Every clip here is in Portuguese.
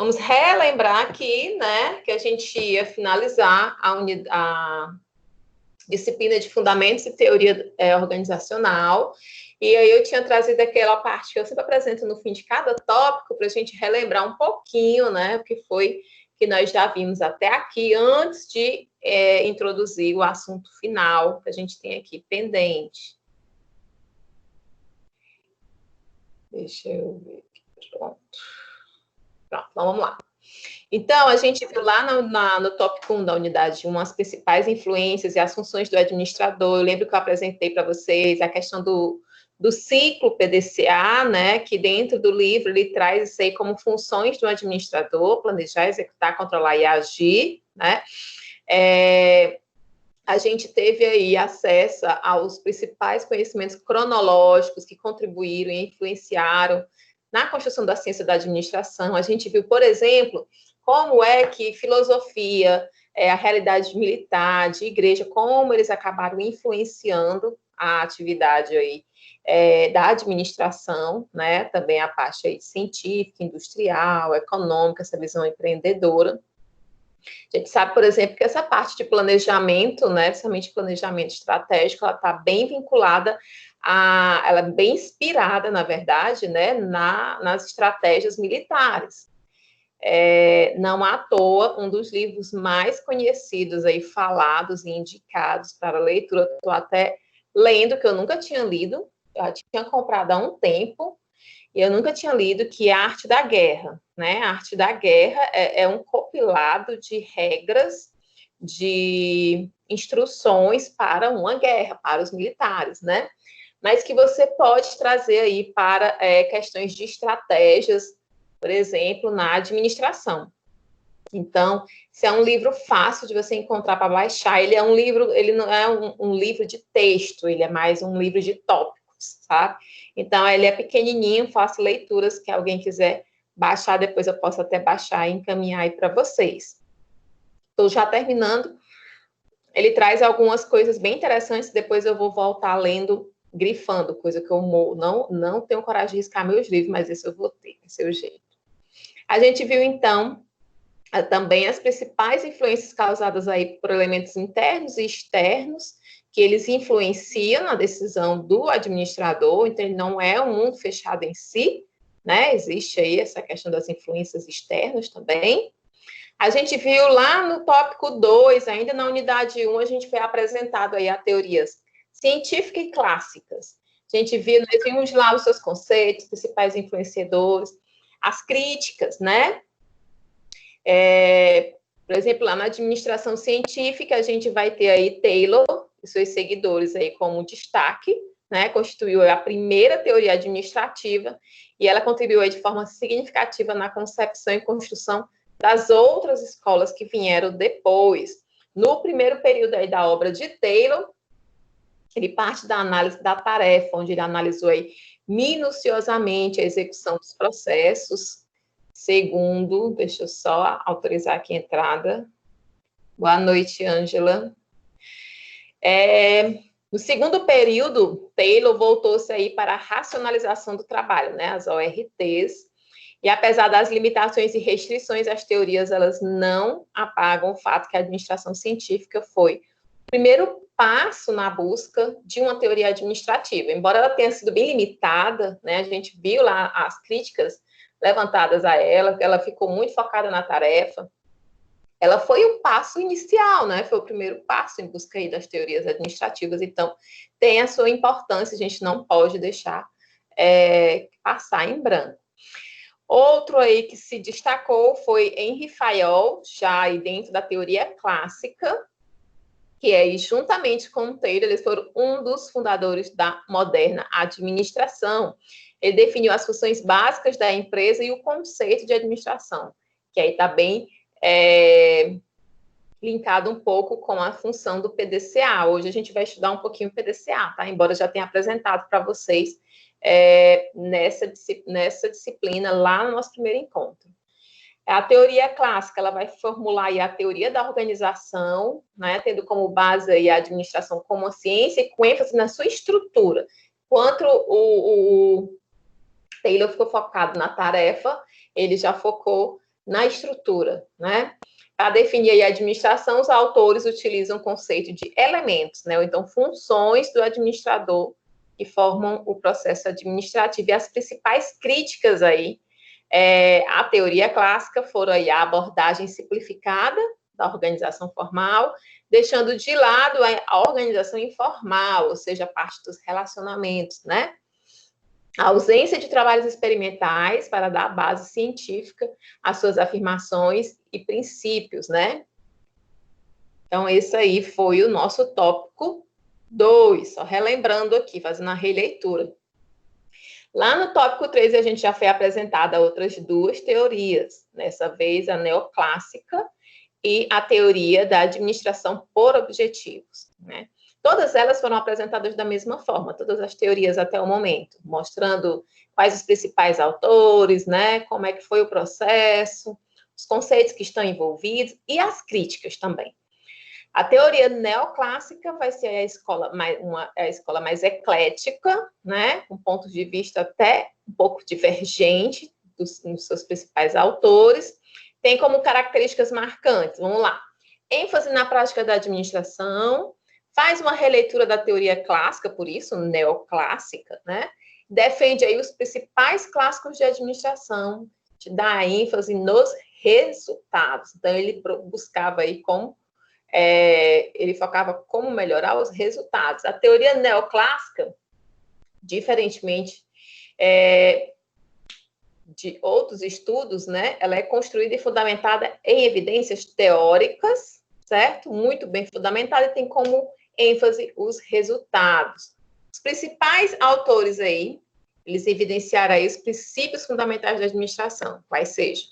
Vamos relembrar aqui, né, que a gente ia finalizar a disciplina de Fundamentos e Teoria Organizacional, e aí eu tinha trazido aquela parte que eu sempre apresento no fim de cada tópico, para a gente relembrar um pouquinho, né, o que foi que nós já vimos até aqui, antes de introduzir o assunto final que a gente tem aqui pendente. Deixa eu ver aqui, pronto. Pronto, então vamos lá. Então, a gente viu lá no tópico 1 da unidade 1 as principais influências e as funções do administrador. Eu lembro que eu apresentei para vocês a questão do ciclo PDCA, né, que dentro do livro ele traz isso aí como funções do administrador: planejar, executar, controlar e agir, né? A gente teve aí acesso aos principais conhecimentos cronológicos que contribuíram e influenciaram na construção da ciência da administração. A gente viu, por exemplo, como é que filosofia, a realidade militar, de igreja, como eles acabaram influenciando a atividade aí da administração, né? Também a parte aí científica, industrial, econômica, essa visão empreendedora. A gente sabe, por exemplo, que essa parte de planejamento, né, principalmente planejamento estratégico, ela está bem vinculada ela é bem inspirada, na verdade, né, nas estratégias militares. Não à toa, um dos livros mais conhecidos aí, falados e indicados para leitura, estou até lendo, que eu nunca tinha lido, já tinha comprado há um tempo, e eu nunca tinha lido, que é A Arte da Guerra, né? A Arte da Guerra é um compilado de regras, de instruções para uma guerra, para os militares, né? Mas que você pode trazer aí para questões de estratégias, por exemplo, na administração. Então, esse é um livro fácil de você encontrar para baixar. Ele não é um livro de texto, ele é mais um livro de tópicos, sabe? Então, ele é pequenininho, faço leituras, que alguém quiser baixar, depois eu posso até baixar e encaminhar aí para vocês. Estou já terminando. Ele traz algumas coisas bem interessantes, depois eu vou voltar lendo, grifando, coisa que eu não tenho coragem de riscar meus livros, mas esse eu vou ter, esse é o jeito. A gente viu, então, também as principais influências causadas aí por elementos internos e externos, que eles influenciam na decisão do administrador. Então, ele não é um mundo fechado em si, né? Existe aí essa questão das influências externas também. A gente viu lá no tópico 2, ainda na unidade 1, a gente foi apresentado aí a teorias científicas e clássicas. A gente viu, nós vimos lá os seus conceitos, principais influenciadores, as críticas, né? Por exemplo, lá na administração científica, a gente vai ter aí Taylor e seus seguidores aí como destaque, né? Constituiu a primeira teoria administrativa e ela contribuiu aí de forma significativa na concepção e construção das outras escolas que vieram depois. No primeiro período aí da obra de Taylor, ele parte da análise da tarefa, onde ele analisou aí minuciosamente a execução dos processos. Segundo, deixa eu só autorizar aqui a entrada. Boa noite, Ângela. No segundo período, Taylor voltou-se aí para a racionalização do trabalho, né, as ORTs, e apesar das limitações e restrições, as teorias, elas não apagam o fato que a administração científica foi o primeiro passo na busca de uma teoria administrativa. Embora ela tenha sido bem limitada, né, a gente viu lá as críticas levantadas a ela ficou muito focada na tarefa. Ela foi o passo inicial, né? Foi o primeiro passo em busca aí das teorias administrativas. Então, tem a sua importância, a gente não pode deixar passar em branco. Outro aí que se destacou foi Henri Fayol, já aí dentro da teoria clássica, que aí, juntamente com Taylor, eles foram um dos fundadores da moderna administração. Ele definiu as funções básicas da empresa e o conceito de administração, que aí está bem linkado um pouco com a função do PDCA. Hoje a gente vai estudar um pouquinho o PDCA, tá? Embora eu já tenha apresentado para vocês nessa disciplina lá no nosso primeiro encontro. A teoria clássica, ela vai formular aí a teoria da organização, né, tendo como base aí a administração como uma ciência e com ênfase na sua estrutura. Enquanto o Taylor ficou focado na tarefa, ele já focou na estrutura, né? Para definir aí a administração, os autores utilizam o conceito de elementos, né? Ou então funções do administrador que formam o processo administrativo. E as principais críticas aí à teoria clássica foram aí a abordagem simplificada da organização formal, deixando de lado a organização informal, ou seja, a parte dos relacionamentos, né? A ausência de trabalhos experimentais para dar base científica às suas afirmações e princípios, né? Então, esse aí foi o nosso tópico 2, só relembrando aqui, fazendo a releitura. Lá no tópico 3, a gente já foi apresentada outras duas teorias, dessa vez a neoclássica e a teoria da administração por objetivos, né? Todas elas foram apresentadas da mesma forma, todas as teorias até o momento, mostrando quais os principais autores, né? Como é que foi o processo, os conceitos que estão envolvidos e as críticas também. A teoria neoclássica vai ser a escola mais eclética, né? Um ponto de vista até um pouco divergente dos seus principais autores. Tem como características marcantes, vamos lá, ênfase na prática da administração, faz uma releitura da teoria clássica, por isso, neoclássica, né? Defende aí os principais clássicos de administração, te dá ênfase nos resultados. Então, ele buscava aí ele focava como melhorar os resultados. A teoria neoclássica, diferentemente de outros estudos, né, ela é construída e fundamentada em evidências teóricas, certo? Muito bem fundamentada e tem como ênfase os resultados. Os principais autores aí, eles evidenciaram aí os princípios fundamentais da administração, quais sejam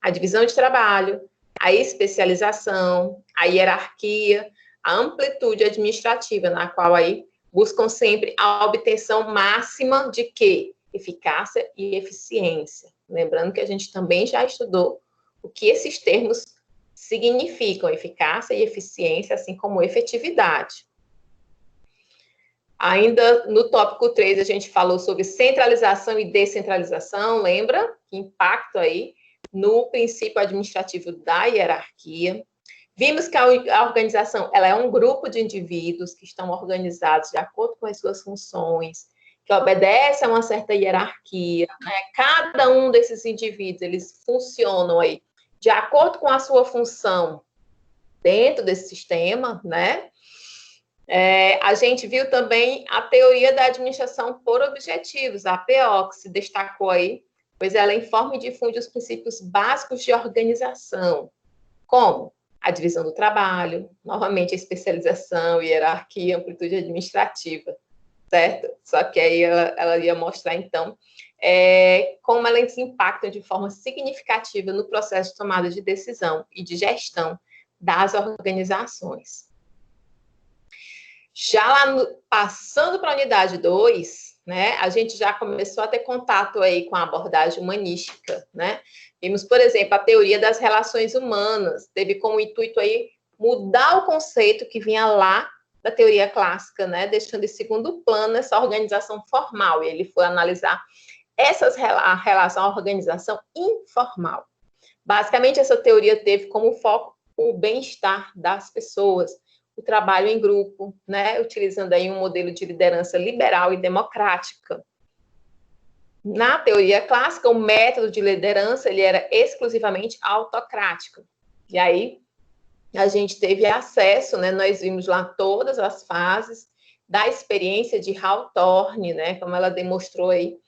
a divisão de trabalho, a especialização, a hierarquia, a amplitude administrativa, na qual aí buscam sempre a obtenção máxima de quê? Eficácia e eficiência. Lembrando que a gente também já estudou o que esses termos significam, eficácia e eficiência, assim como efetividade. Ainda no tópico 3, a gente falou sobre centralização e descentralização, lembra? Que impacto aí no princípio administrativo da hierarquia. Vimos que a organização ela é um grupo de indivíduos que estão organizados de acordo com as suas funções, que obedece a uma certa hierarquia, né? Cada um desses indivíduos, eles funcionam aí de acordo com a sua função dentro desse sistema, né? A gente viu também a teoria da administração por objetivos, a APO, que se destacou aí, pois ela informa e difunde os princípios básicos de organização, como a divisão do trabalho, novamente a especialização, hierarquia, amplitude administrativa, certo? Só que aí ela ia mostrar, então, como elas impactam de forma significativa no processo de tomada de decisão e de gestão das organizações. Já lá passando para a unidade 2, né, a gente já começou a ter contato aí com a abordagem humanística, né? Vimos, por exemplo, a teoria das relações humanas, teve como intuito aí mudar o conceito que vinha lá da teoria clássica, né, deixando em segundo plano essa organização formal, e ele foi analisar a relação à organização informal. Basicamente, essa teoria teve como foco o bem-estar das pessoas, o trabalho em grupo, né, utilizando aí um modelo de liderança liberal e democrática. Na teoria clássica, o método de liderança ele era exclusivamente autocrático. E aí a gente teve acesso, né, nós vimos lá todas as fases da experiência de Hawthorne, né, como ela demonstrou aí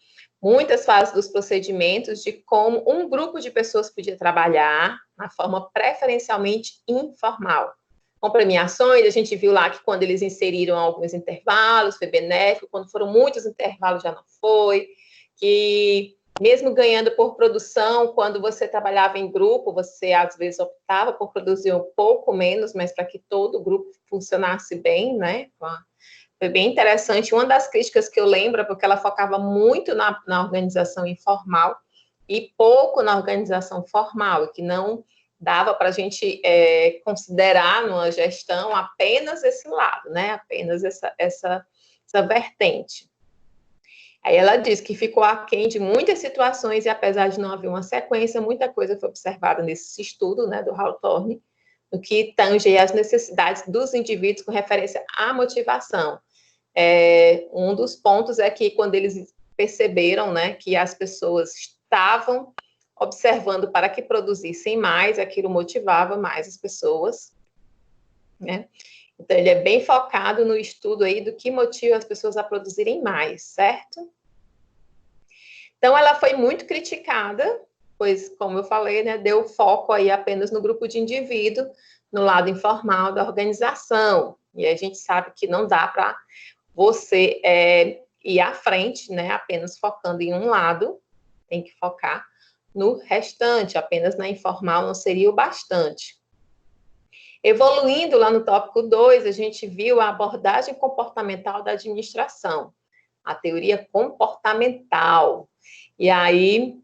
muitas fases dos procedimentos de como um grupo de pessoas podia trabalhar na forma preferencialmente informal. Com premiações, a gente viu lá que quando eles inseriram alguns intervalos, foi benéfico, quando foram muitos intervalos já não foi, que mesmo ganhando por produção, quando você trabalhava em grupo, você às vezes optava por produzir um pouco menos, mas para que todo o grupo funcionasse bem, né? Foi bem interessante. Uma das críticas que eu lembro é porque ela focava muito na organização informal e pouco na organização formal, que não dava para a gente considerar numa gestão apenas esse lado, né? Apenas essa vertente. Aí ela diz que ficou aquém de muitas situações e apesar de não haver uma sequência, muita coisa foi observada nesse estudo, né, do Hawthorne, no que tange as necessidades dos indivíduos com referência à motivação. Um dos pontos é que quando eles perceberam, né, que as pessoas estavam observando para que produzissem mais, aquilo motivava mais as pessoas, né? Então, ele é bem focado no estudo aí do que motiva as pessoas a produzirem mais, certo? Então, ela foi muito criticada, pois, como eu falei, né, deu foco aí apenas no grupo de indivíduo, no lado informal da organização. E a gente sabe que não dá para você ir à frente, né, apenas focando em um lado, tem que focar no restante, apenas na informal não seria o bastante. Evoluindo lá no tópico 2, a gente viu a abordagem comportamental da administração, a teoria comportamental. E aí,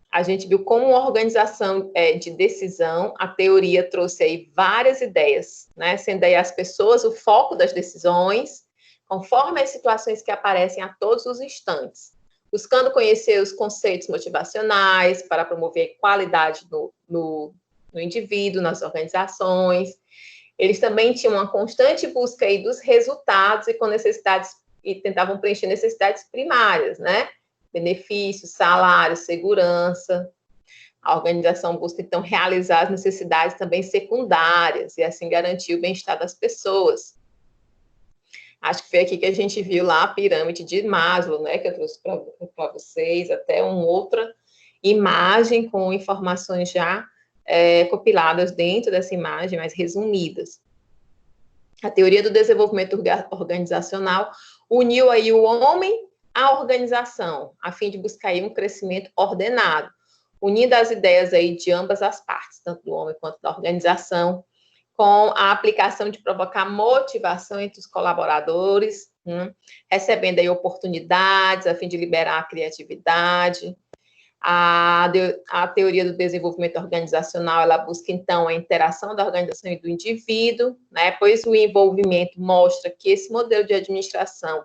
a gente viu como uma organização de decisão, a teoria trouxe aí várias ideias, né? Sendo aí as pessoas o foco das decisões, conforme as situações que aparecem a todos os instantes, buscando conhecer os conceitos motivacionais para promover qualidade no indivíduo, nas organizações. Eles também tinham uma constante busca aí dos resultados e com necessidades, e tentavam preencher necessidades primárias, né? Benefícios, salário, segurança. A organização busca, então, realizar as necessidades também secundárias e, assim, garantir o bem-estar das pessoas. Acho que foi aqui que a gente viu lá a pirâmide de Maslow, né, que eu trouxe para vocês, até uma outra imagem com informações já compiladas dentro dessa imagem, mas resumidas. A teoria do desenvolvimento organizacional uniu aí o homem à organização, a fim de buscar aí um crescimento ordenado, unindo as ideias aí de ambas as partes, tanto do homem quanto da organização, com a aplicação de provocar motivação entre os colaboradores, recebendo aí oportunidades a fim de liberar a criatividade. A teoria do desenvolvimento organizacional, ela busca, então, a interação da organização e do indivíduo, né, pois o envolvimento mostra que esse modelo de administração,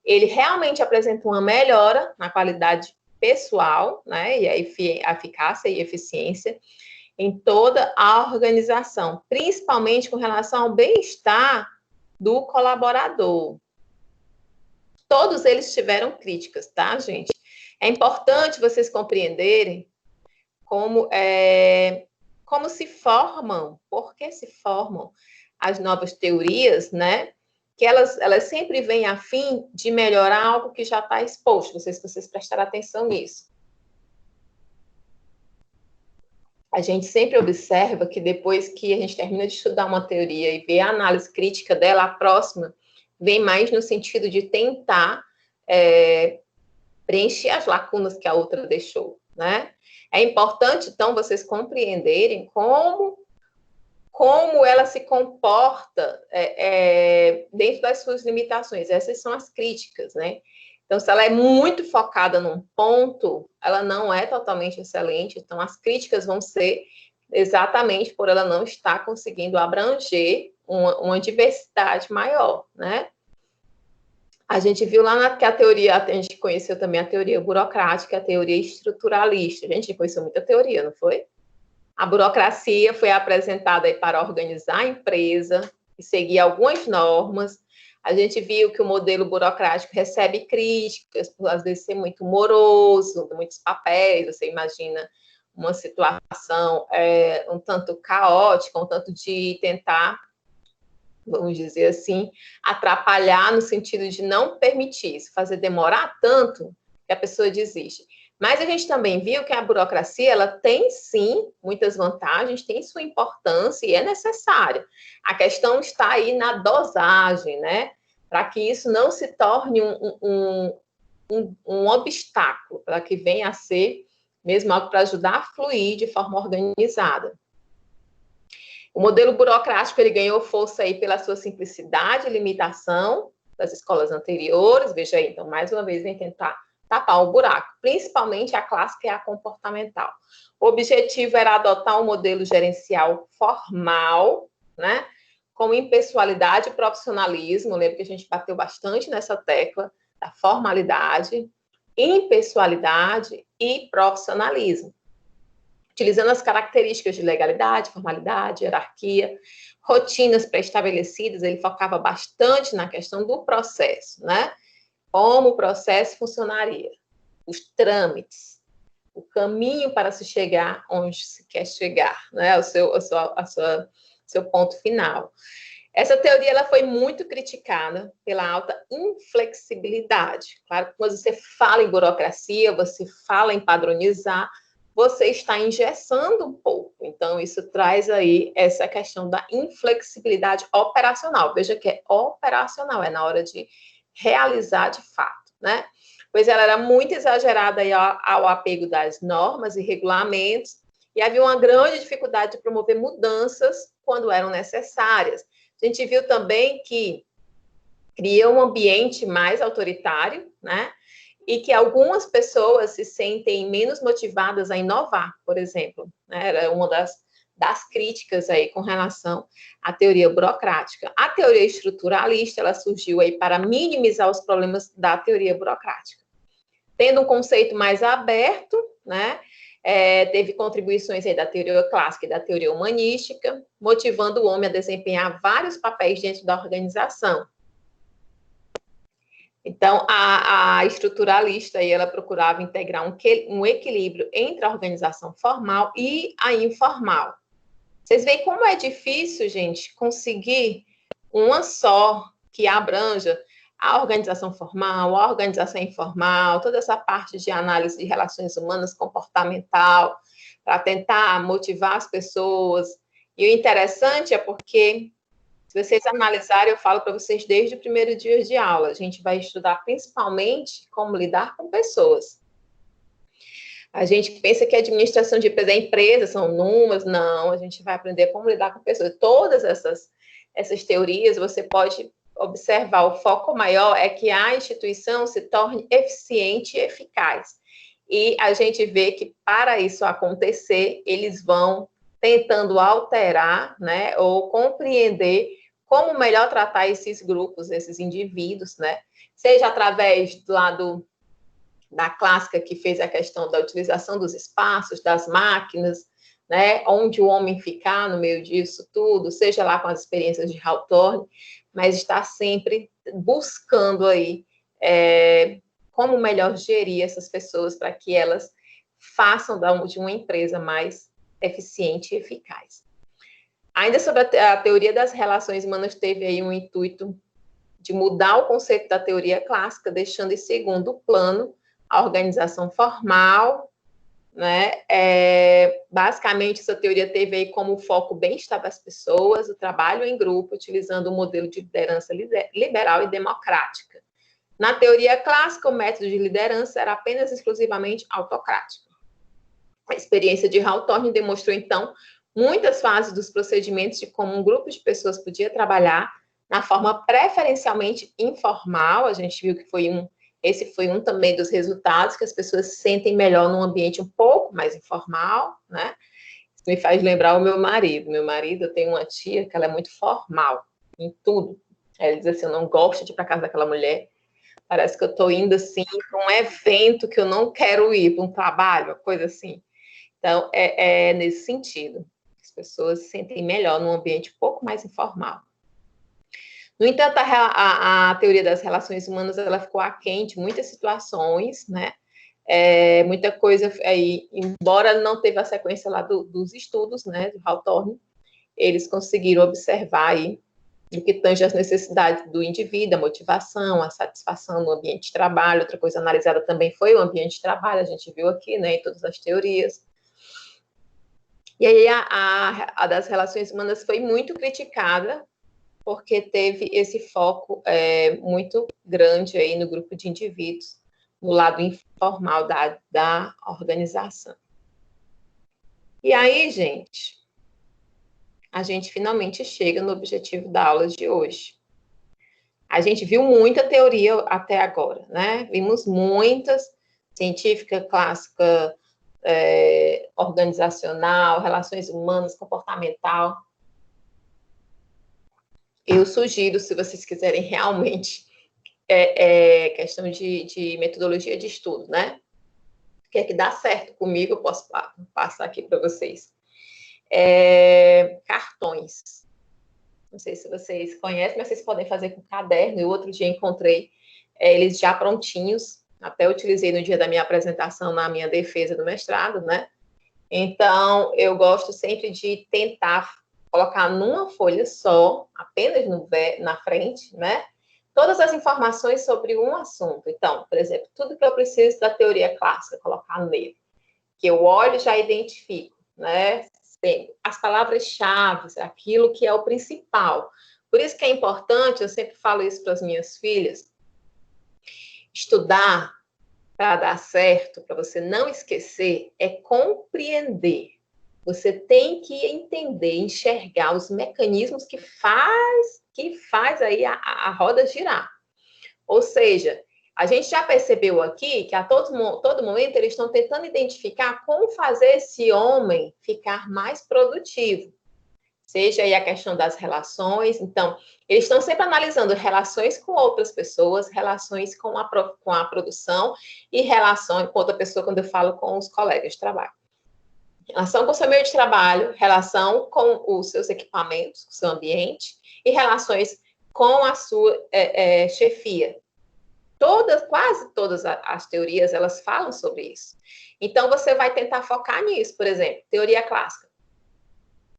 ele realmente apresenta uma melhora na qualidade pessoal, né, e a eficácia e eficiência em toda a organização, principalmente com relação ao bem-estar do colaborador. Todos eles tiveram críticas, tá, gente? É importante vocês compreenderem como se formam, por que se formam as novas teorias, né? Que elas sempre vêm a fim de melhorar algo que já está exposto. Vocês prestaram atenção nisso. A gente sempre observa que depois que a gente termina de estudar uma teoria e vê a análise crítica dela, a próxima vem mais no sentido de tentar preencher as lacunas que a outra deixou, né? É importante, então, vocês compreenderem como ela se comporta dentro das suas limitações. Essas são as críticas, né? Então, se ela é muito focada num ponto, ela não é totalmente excelente. Então, as críticas vão ser exatamente por ela não estar conseguindo abranger uma diversidade maior, né? A gente viu lá que a teoria, a gente conheceu também a teoria burocrática, a teoria estruturalista. A gente conheceu muita teoria, não foi? A burocracia foi apresentada aí para organizar a empresa e seguir algumas normas. A gente viu que o modelo burocrático recebe críticas, por às vezes ser muito moroso, muitos papéis. Você imagina uma situação um tanto caótica, um tanto de tentar, vamos dizer assim, atrapalhar no sentido de não permitir isso, fazer demorar tanto que a pessoa desiste. Mas a gente também viu que a burocracia, ela tem, sim, muitas vantagens, tem sua importância e é necessária. A questão está aí na dosagem, né? Para que isso não se torne um obstáculo, para que venha a ser mesmo algo para ajudar a fluir de forma organizada. O modelo burocrático, ele ganhou força aí pela sua simplicidade e limitação das escolas anteriores. Veja aí, então, mais uma vez, vem tentar tapar o buraco, principalmente a clássica e a comportamental. O objetivo era adotar um modelo gerencial formal, né, com impessoalidade e profissionalismo. Lembra que a gente bateu bastante nessa tecla da formalidade, impessoalidade e profissionalismo, utilizando as características de legalidade, formalidade, hierarquia, rotinas pré-estabelecidas. Ele focava bastante na questão do processo, né? Como o processo funcionaria, os trâmites, o caminho para se chegar onde se quer chegar, né? Seu ponto final. Essa teoria ela foi muito criticada pela alta inflexibilidade. Claro que quando você fala em burocracia, você fala em padronizar, você está engessando um pouco. Então, isso traz aí essa questão da inflexibilidade operacional. Veja que é operacional, é na hora de realizar de fato, né? Pois ela era muito exagerada aí ao apego das normas e regulamentos, e havia uma grande dificuldade de promover mudanças quando eram necessárias. A gente viu também que cria um ambiente mais autoritário, né? E que algumas pessoas se sentem menos motivadas a inovar, por exemplo, né? Era uma das críticas aí com relação à teoria burocrática. A teoria estruturalista, ela surgiu aí para minimizar os problemas da teoria burocrática. Tendo um conceito mais aberto, né? Teve contribuições aí da teoria clássica e da teoria humanística, motivando o homem a desempenhar vários papéis dentro da organização. Então, a estruturalista aí, ela procurava integrar um equilíbrio entre a organização formal e a informal. Vocês veem como é difícil, gente, conseguir uma só que abranja a organização formal, a organização informal, toda essa parte de análise de relações humanas comportamental, para tentar motivar as pessoas. E o interessante é porque, se vocês analisarem, eu falo para vocês desde o primeiro dia de aula, a gente vai estudar principalmente como lidar com pessoas. A gente pensa que a administração de empresa são números, não, a gente vai aprender como lidar com pessoas. Todas essas teorias, você pode observar, o foco maior é que a instituição se torne eficiente e eficaz. E a gente vê que, para isso acontecer, eles vão tentando alterar, né, ou compreender como melhor tratar esses grupos, esses indivíduos, né, seja através do lado da clássica, que fez a questão da utilização dos espaços, das máquinas, né, onde o homem ficar no meio disso tudo, seja lá com as experiências de Hawthorne, mas está sempre buscando aí como melhor gerir essas pessoas para que elas façam de uma empresa mais eficiente e eficaz. Ainda sobre a teoria das relações humanas, teve aí um intuito de mudar o conceito da teoria clássica, deixando em segundo plano a organização formal, né? Basicamente, essa teoria teve aí como foco o bem-estar das pessoas, o trabalho em grupo, utilizando o modelo de liderança liberal e democrática. Na teoria clássica, o método de liderança era apenas exclusivamente autocrático. A experiência de Hawthorne demonstrou, então, muitas fases dos procedimentos de como um grupo de pessoas podia trabalhar na forma preferencialmente informal. A gente viu que esse foi um também dos resultados, que as pessoas se sentem melhor num ambiente um pouco mais informal, né? Isso me faz lembrar o meu marido. Meu marido, eu tenho uma tia que ela é muito formal em tudo. Ela diz assim, eu não gosto de ir para casa daquela mulher, parece que eu estou indo, assim, para um evento que eu não quero ir, para um trabalho, uma coisa assim. Então, é nesse sentido. As pessoas se sentem melhor num ambiente um pouco mais informal. No entanto, a teoria das relações humanas, ela ficou aquém de muitas situações, né? Muita coisa aí, embora não teve a sequência lá dos estudos, né, do Hawthorne, eles conseguiram observar aí o que tange as necessidades do indivíduo, a motivação, a satisfação no ambiente de trabalho. Outra coisa analisada também foi o ambiente de trabalho, a gente viu aqui, né, em todas as teorias. E aí a das relações humanas foi muito criticada, porque teve esse foco muito grande aí no grupo de indivíduos, no lado informal da organização. E aí, gente, a gente finalmente chega no objetivo da aula de hoje. A gente viu muita teoria até agora, né? Vimos muitas, científica, clássica, organizacional, relações humanas, comportamental. Eu sugiro, se vocês quiserem realmente questão de metodologia de estudo, né? O que é que dá certo comigo, eu posso passar aqui para vocês. Cartões. Não sei se vocês conhecem, mas vocês podem fazer com caderno. Eu outro dia encontrei eles já prontinhos, até utilizei no dia da minha apresentação na minha defesa do mestrado, né? Então, eu gosto sempre de tentar colocar numa folha só, apenas na frente, né? Todas as informações sobre um assunto. Então, por exemplo, tudo que eu preciso da teoria clássica, colocar nele. Que eu olho e já identifico, né? As palavras-chave, aquilo que é o principal. Por isso que é importante, eu sempre falo isso para as minhas filhas, estudar para dar certo, para você não esquecer, é compreender. Você tem que entender, enxergar os mecanismos que faz aí a roda girar. Ou seja, a gente já percebeu aqui que a todo momento eles estão tentando identificar como fazer esse homem ficar mais produtivo. Seja aí a questão das relações. Então, eles estão sempre analisando relações com outras pessoas, relações com a produção e relação com outra pessoa, quando eu falo com os colegas de trabalho. Relação com o seu meio de trabalho, relação com os seus equipamentos, com o seu ambiente, e relações com a sua chefia. Quase todas as teorias, elas falam sobre isso. Então, você vai tentar focar nisso, por exemplo, teoria clássica.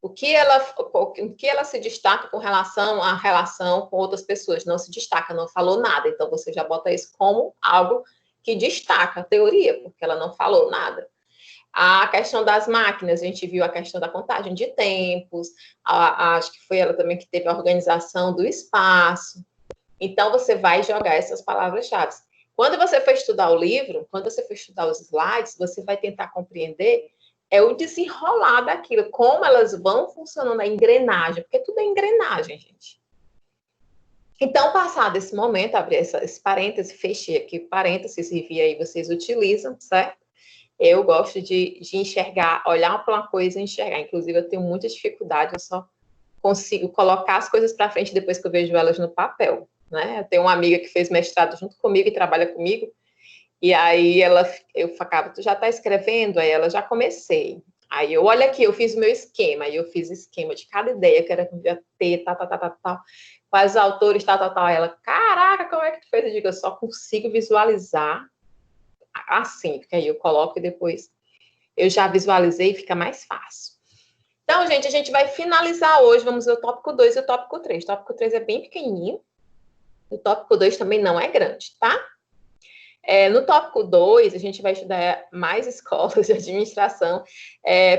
O que ela se destaca com relação à relação com outras pessoas? Não se destaca, não falou nada. Então, você já bota isso como algo que destaca a teoria, porque ela não falou nada. A questão das máquinas, a gente viu a questão da contagem de tempos, acho que foi ela também que teve a organização do espaço. Então, você vai jogar essas palavras-chave. Quando você for estudar o livro, quando você for estudar os slides, você vai tentar compreender o desenrolar daquilo, como elas vão funcionando, a engrenagem, porque tudo é engrenagem, gente. Então, passado esse momento, abri esse parêntese, fechei aqui o parênteses, e vi aí vocês utilizam, certo? Eu gosto de enxergar, olhar para uma coisa e enxergar. Inclusive, eu tenho muita dificuldade, eu só consigo colocar as coisas para frente depois que eu vejo elas no papel, né? Eu tenho uma amiga que fez mestrado junto comigo e trabalha comigo, e aí eu falava, tu já está escrevendo? Aí ela, já comecei. Aí eu, olha aqui, eu fiz o meu esquema, aí eu fiz o esquema de cada ideia que era que ia ter, tal, quais autores, tal. Ela, caraca, como é que tu fez? Eu digo, eu só consigo visualizar assim, porque aí eu coloco e depois eu já visualizei e fica mais fácil. Então, gente, a gente vai finalizar hoje, vamos ver o tópico 2 e o tópico 3. O tópico 3 é bem pequenininho, o tópico 2 também não é grande, tá? No tópico 2, a gente vai estudar mais escolas de administração,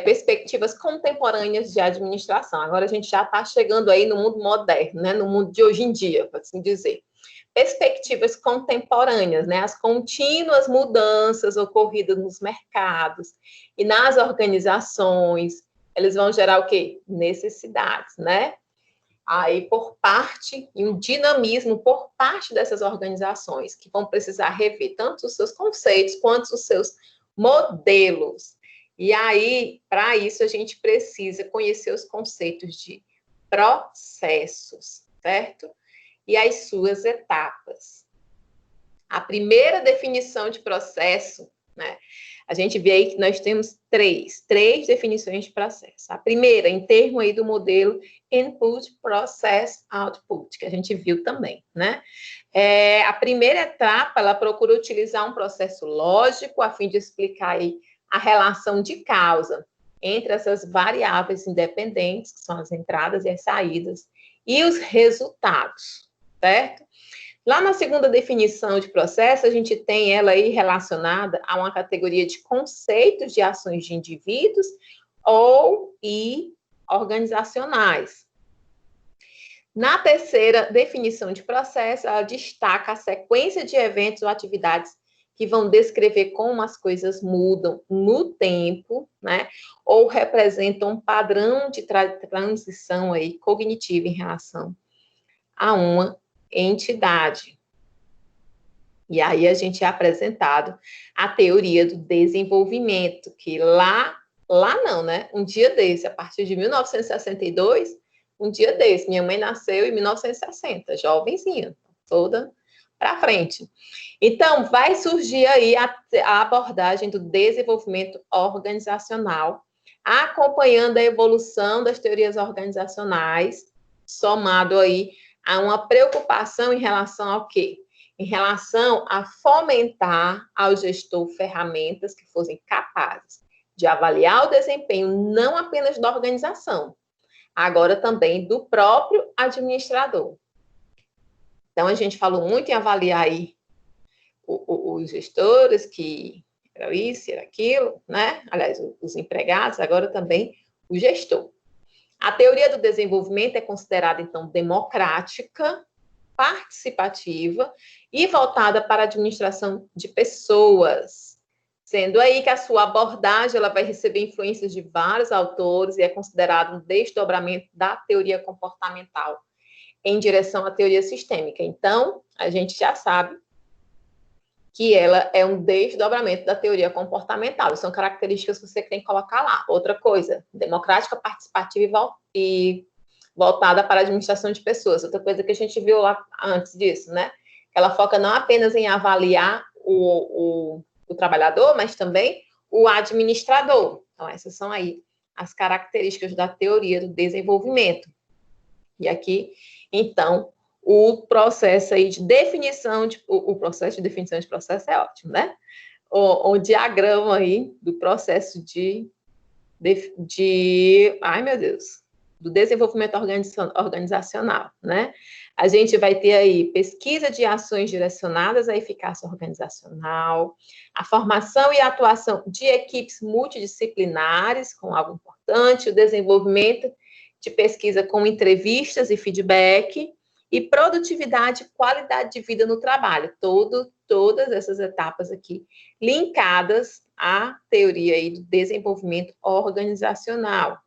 perspectivas contemporâneas de administração. Agora a gente já está chegando aí no mundo moderno, né? No mundo de hoje em dia, por assim dizer. Perspectivas contemporâneas, né? As contínuas mudanças ocorridas nos mercados e nas organizações, eles vão gerar o quê? Necessidades, né? Aí, por parte, e um dinamismo por parte dessas organizações, que vão precisar rever tanto os seus conceitos quanto os seus modelos. E aí, para isso, a gente precisa conhecer os conceitos de processos, certo? E as suas etapas. A primeira definição de processo, né? A gente vê aí que nós temos três definições de processo. A primeira, em termo aí do modelo Input, Process, Output, que a gente viu também, né? A primeira etapa, ela procura utilizar um processo lógico a fim de explicar aí a relação de causa entre essas variáveis independentes, que são as entradas e as saídas, e os resultados, certo? Lá na segunda definição de processo, a gente tem ela aí relacionada a uma categoria de conceitos de ações de indivíduos e organizacionais. Na terceira definição de processo, ela destaca a sequência de eventos ou atividades que vão descrever como as coisas mudam no tempo, né? Ou representam um padrão de transição aí cognitiva em relação a uma entidade. E aí a gente é apresentado a teoria do desenvolvimento, que lá não, né? Um dia desse, a partir de 1962, um dia desse, minha mãe nasceu em 1960, jovenzinha, toda para frente. Então, vai surgir aí a abordagem do desenvolvimento organizacional, acompanhando a evolução das teorias organizacionais, somado aí a uma preocupação em relação ao quê? Em relação a fomentar ao gestor ferramentas que fossem capazes de avaliar o desempenho não apenas da organização, agora também do próprio administrador. Então, a gente falou muito em avaliar aí os gestores, que era isso, era aquilo, né? Aliás, os empregados, agora também o gestor. A teoria do desenvolvimento é considerada, então, democrática, participativa e voltada para a administração de pessoas, sendo aí que a sua abordagem ela vai receber influências de vários autores e é considerado um desdobramento da teoria comportamental em direção à teoria sistêmica. Então, a gente já sabe que ela é um desdobramento da teoria comportamental. São características que você tem que colocar lá. Outra coisa, democrática, participativa e voltada para a administração de pessoas. Outra coisa que a gente viu lá antes disso, né? Ela foca não apenas em avaliar o trabalhador, mas também o administrador. Então, essas são aí as características da teoria do desenvolvimento. E aqui, então, o processo aí de definição, o processo de definição de processo é ótimo, né? O diagrama aí do processo ai meu Deus, do desenvolvimento organizacional, né? A gente vai ter aí pesquisa de ações direcionadas à eficácia organizacional, a formação e a atuação de equipes multidisciplinares, com algo importante, o desenvolvimento de pesquisa com entrevistas e feedback, e produtividade e qualidade de vida no trabalho. Todas essas etapas aqui linkadas à teoria aí do desenvolvimento organizacional.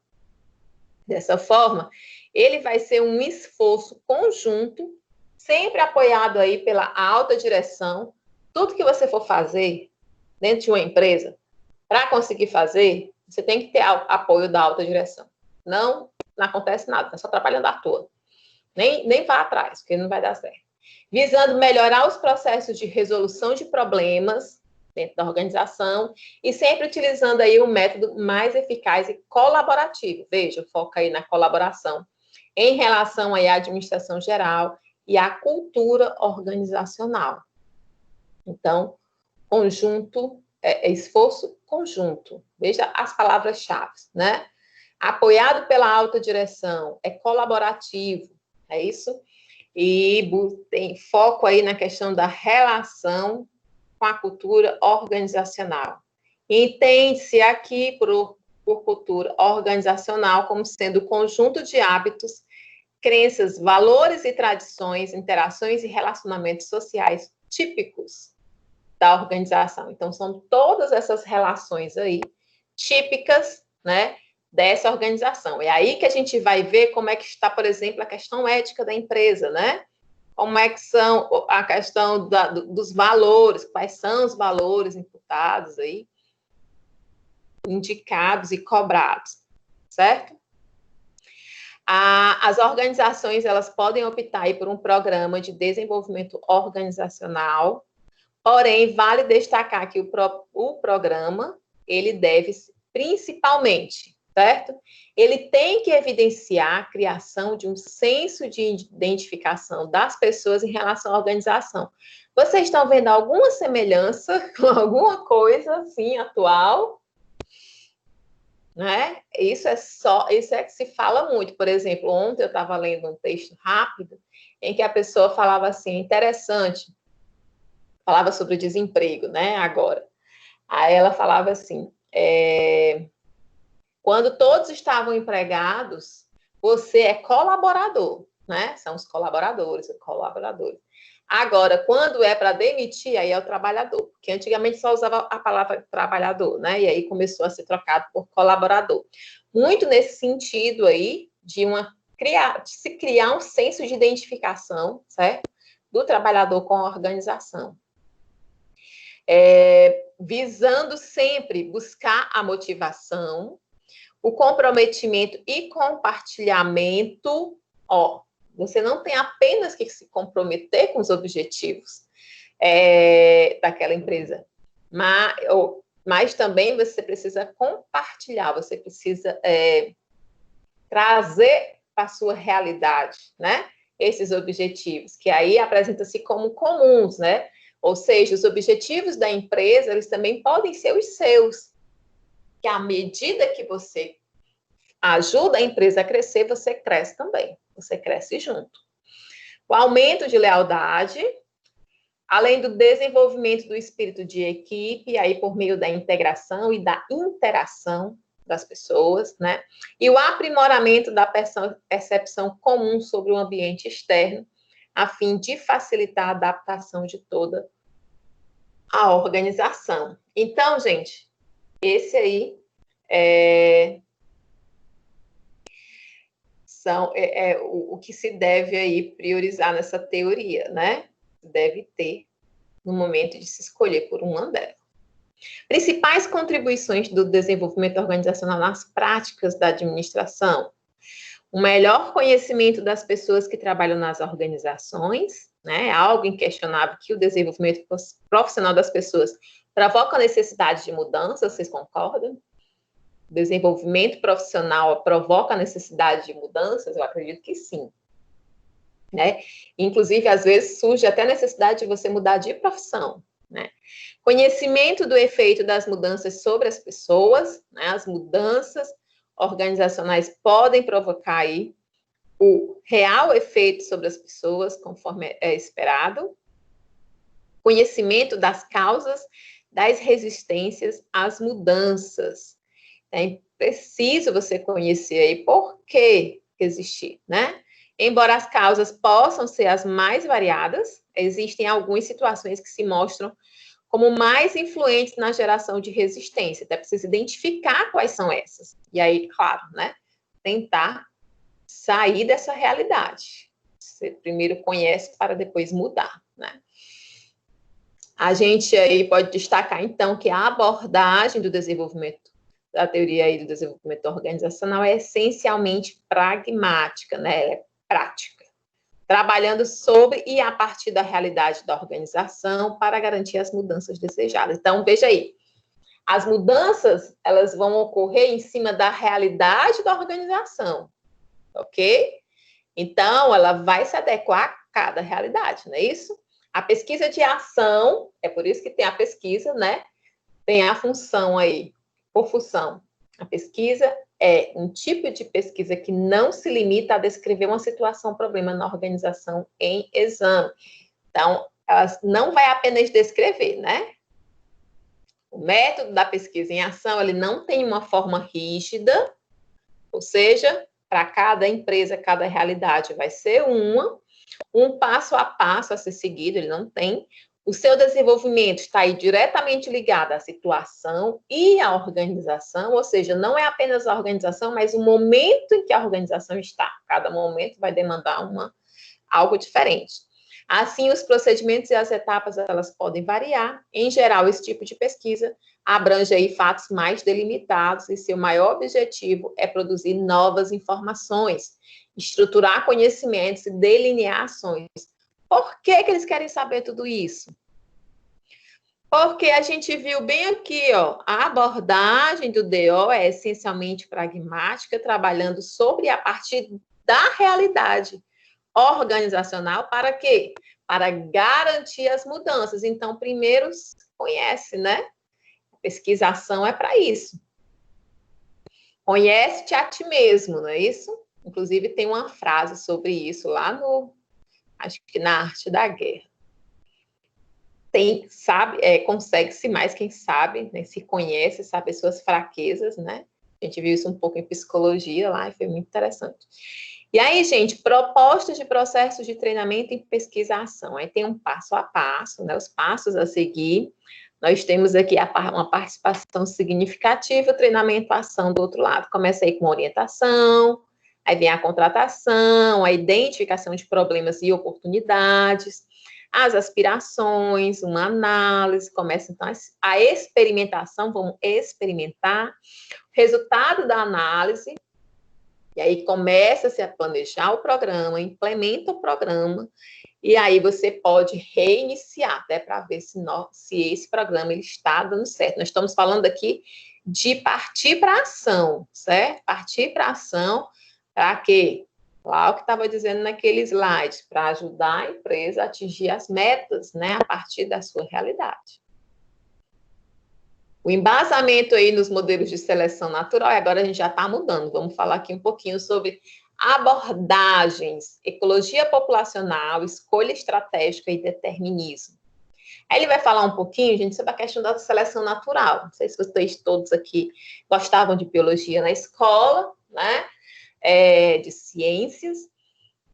Dessa forma, ele vai ser um esforço conjunto, sempre apoiado aí pela alta direção. Tudo que você for fazer dentro de uma empresa, para conseguir fazer, você tem que ter apoio da alta direção. Não acontece nada, está só trabalhando à toa. Nem vá atrás, porque não vai dar certo. Visando melhorar os processos de resolução de problemas dentro da organização e sempre utilizando aí um método mais eficaz e colaborativo. Veja, foca aí na colaboração em relação aí à administração geral e à cultura organizacional. Então, conjunto, esforço conjunto. Veja as palavras-chave, né? Apoiado pela alta direção, é colaborativo, é isso? E tem foco aí na questão da relação com a cultura organizacional. Entende-se aqui por cultura organizacional como sendo o conjunto de hábitos, crenças, valores e tradições, interações e relacionamentos sociais típicos da organização. Então, são todas essas relações aí típicas, né, dessa organização. É aí que a gente vai ver como é que está, por exemplo, a questão ética da empresa, né? Como é que são a questão dos valores, quais são os valores imputados aí, indicados e cobrados, certo? As organizações, elas podem optar aí por um programa de desenvolvimento organizacional, porém, vale destacar que o programa, ele deve principalmente, certo? Ele tem que evidenciar a criação de um senso de identificação das pessoas em relação à organização. Vocês estão vendo alguma semelhança com alguma coisa assim atual? Né? Isso é que se fala muito. Por exemplo, ontem eu estava lendo um texto rápido em que a pessoa falava assim, interessante, falava sobre desemprego, né? Agora. Aí ela falava assim, quando todos estavam empregados, você é colaborador, né? São os colaboradores. Agora, quando é para demitir, aí é o trabalhador, porque antigamente só usava a palavra trabalhador, né? E aí começou a ser trocado por colaborador. Muito nesse sentido aí, de se criar um senso de identificação, certo? Do trabalhador com a organização. Visando sempre buscar a motivação, o comprometimento e compartilhamento. Você não tem apenas que se comprometer com os objetivos, daquela empresa. Mas também você precisa compartilhar, você precisa trazer para a sua realidade, né? Esses objetivos, que aí apresentam-se como comuns, né? Ou seja, os objetivos da empresa, eles também podem ser os seus. Que à medida que você ajuda a empresa a crescer, você cresce também. Você cresce junto. O aumento de lealdade, além do desenvolvimento do espírito de equipe, aí por meio da integração e da interação das pessoas, né? E o aprimoramento da percepção comum sobre o ambiente externo, a fim de facilitar a adaptação de toda a organização. Então, gente, esse aí o que se deve aí priorizar nessa teoria, né? Deve ter no momento de se escolher por uma delas. Principais contribuições do desenvolvimento organizacional nas práticas da administração. O melhor conhecimento das pessoas que trabalham nas organizações, né? Algo inquestionável que o desenvolvimento profissional das pessoas provoca a necessidade de mudança, vocês concordam? O desenvolvimento profissional provoca a necessidade de mudanças? Eu acredito que sim. Né? Inclusive, às vezes, surge até a necessidade de você mudar de profissão. Né? Conhecimento do efeito das mudanças sobre as pessoas, né? As mudanças organizacionais podem provocar aí o real efeito sobre as pessoas, conforme é esperado. Conhecimento das causas das resistências às mudanças. É preciso você conhecer aí por que existir, né? Embora as causas possam ser as mais variadas, existem algumas situações que se mostram como mais influentes na geração de resistência. Até precisa identificar quais são essas. E aí, claro, né? Tentar sair dessa realidade. Você primeiro conhece para depois mudar, né? A gente aí pode destacar, então, que a abordagem do desenvolvimento, da teoria aí do desenvolvimento organizacional é essencialmente pragmática, né? Ela é prática, trabalhando sobre e a partir da realidade da organização para garantir as mudanças desejadas. Então, veja aí, as mudanças, elas vão ocorrer em cima da realidade da organização, ok? Então, ela vai se adequar a cada realidade, não é isso? A pesquisa de ação, é por isso que tem a pesquisa, né? Tem a função aí, por função. A pesquisa é um tipo de pesquisa que não se limita a descrever uma situação, problema na organização em exame. Então, ela não vai apenas descrever, né? O método da pesquisa em ação, ele não tem uma forma rígida, ou seja, para cada empresa, cada realidade vai ser um passo a passo a ser seguido, ele não tem. O seu desenvolvimento está aí diretamente ligado à situação e à organização, ou seja, não é apenas a organização, mas o momento em que a organização está. Cada momento vai demandar algo diferente. Assim, os procedimentos e as etapas, elas podem variar. Em geral, esse tipo de pesquisa abrange aí fatos mais delimitados e seu maior objetivo é produzir novas informações, estruturar conhecimentos e delinear ações. Por que eles querem saber tudo isso? Porque a gente viu bem aqui, ó, a abordagem do DO é essencialmente pragmática, trabalhando sobre a partir da realidade organizacional, para quê? Para garantir as mudanças. Então, primeiro, conhece, né? A pesquisação é para isso. Conhece-te a ti mesmo, não é isso? Inclusive, tem uma frase sobre isso lá acho que na Arte da Guerra. Consegue-se mais quem sabe, né? Se conhece, sabe as suas fraquezas, né? A gente viu isso um pouco em psicologia lá e foi muito interessante. E aí, gente, propostas de processos de treinamento e pesquisação. Aí tem um passo a passo, né? Os passos a seguir. Nós temos aqui uma participação significativa, treinamento, ação do outro lado. Começa aí com orientação, aí vem a contratação, a identificação de problemas e oportunidades, as aspirações, uma análise, começa então a experimentação, vamos experimentar, resultado da análise, E aí começa-se a planejar o programa, implementa o programa, e aí você pode reiniciar, até para ver se esse programa ele está dando certo. Nós estamos falando aqui de partir para a ação, certo? Partir para a ação, para quê? Lá o que estava dizendo naquele slide, para ajudar a empresa a atingir as metas, né, a partir da sua realidade. O embasamento aí nos modelos de seleção natural, e agora a gente já está mudando, vamos falar aqui um pouquinho sobre abordagens, ecologia populacional, escolha estratégica e determinismo. Aí ele vai falar um pouquinho, gente, sobre a questão da seleção natural. Não sei se vocês todos aqui gostavam de biologia na escola, né? De ciências.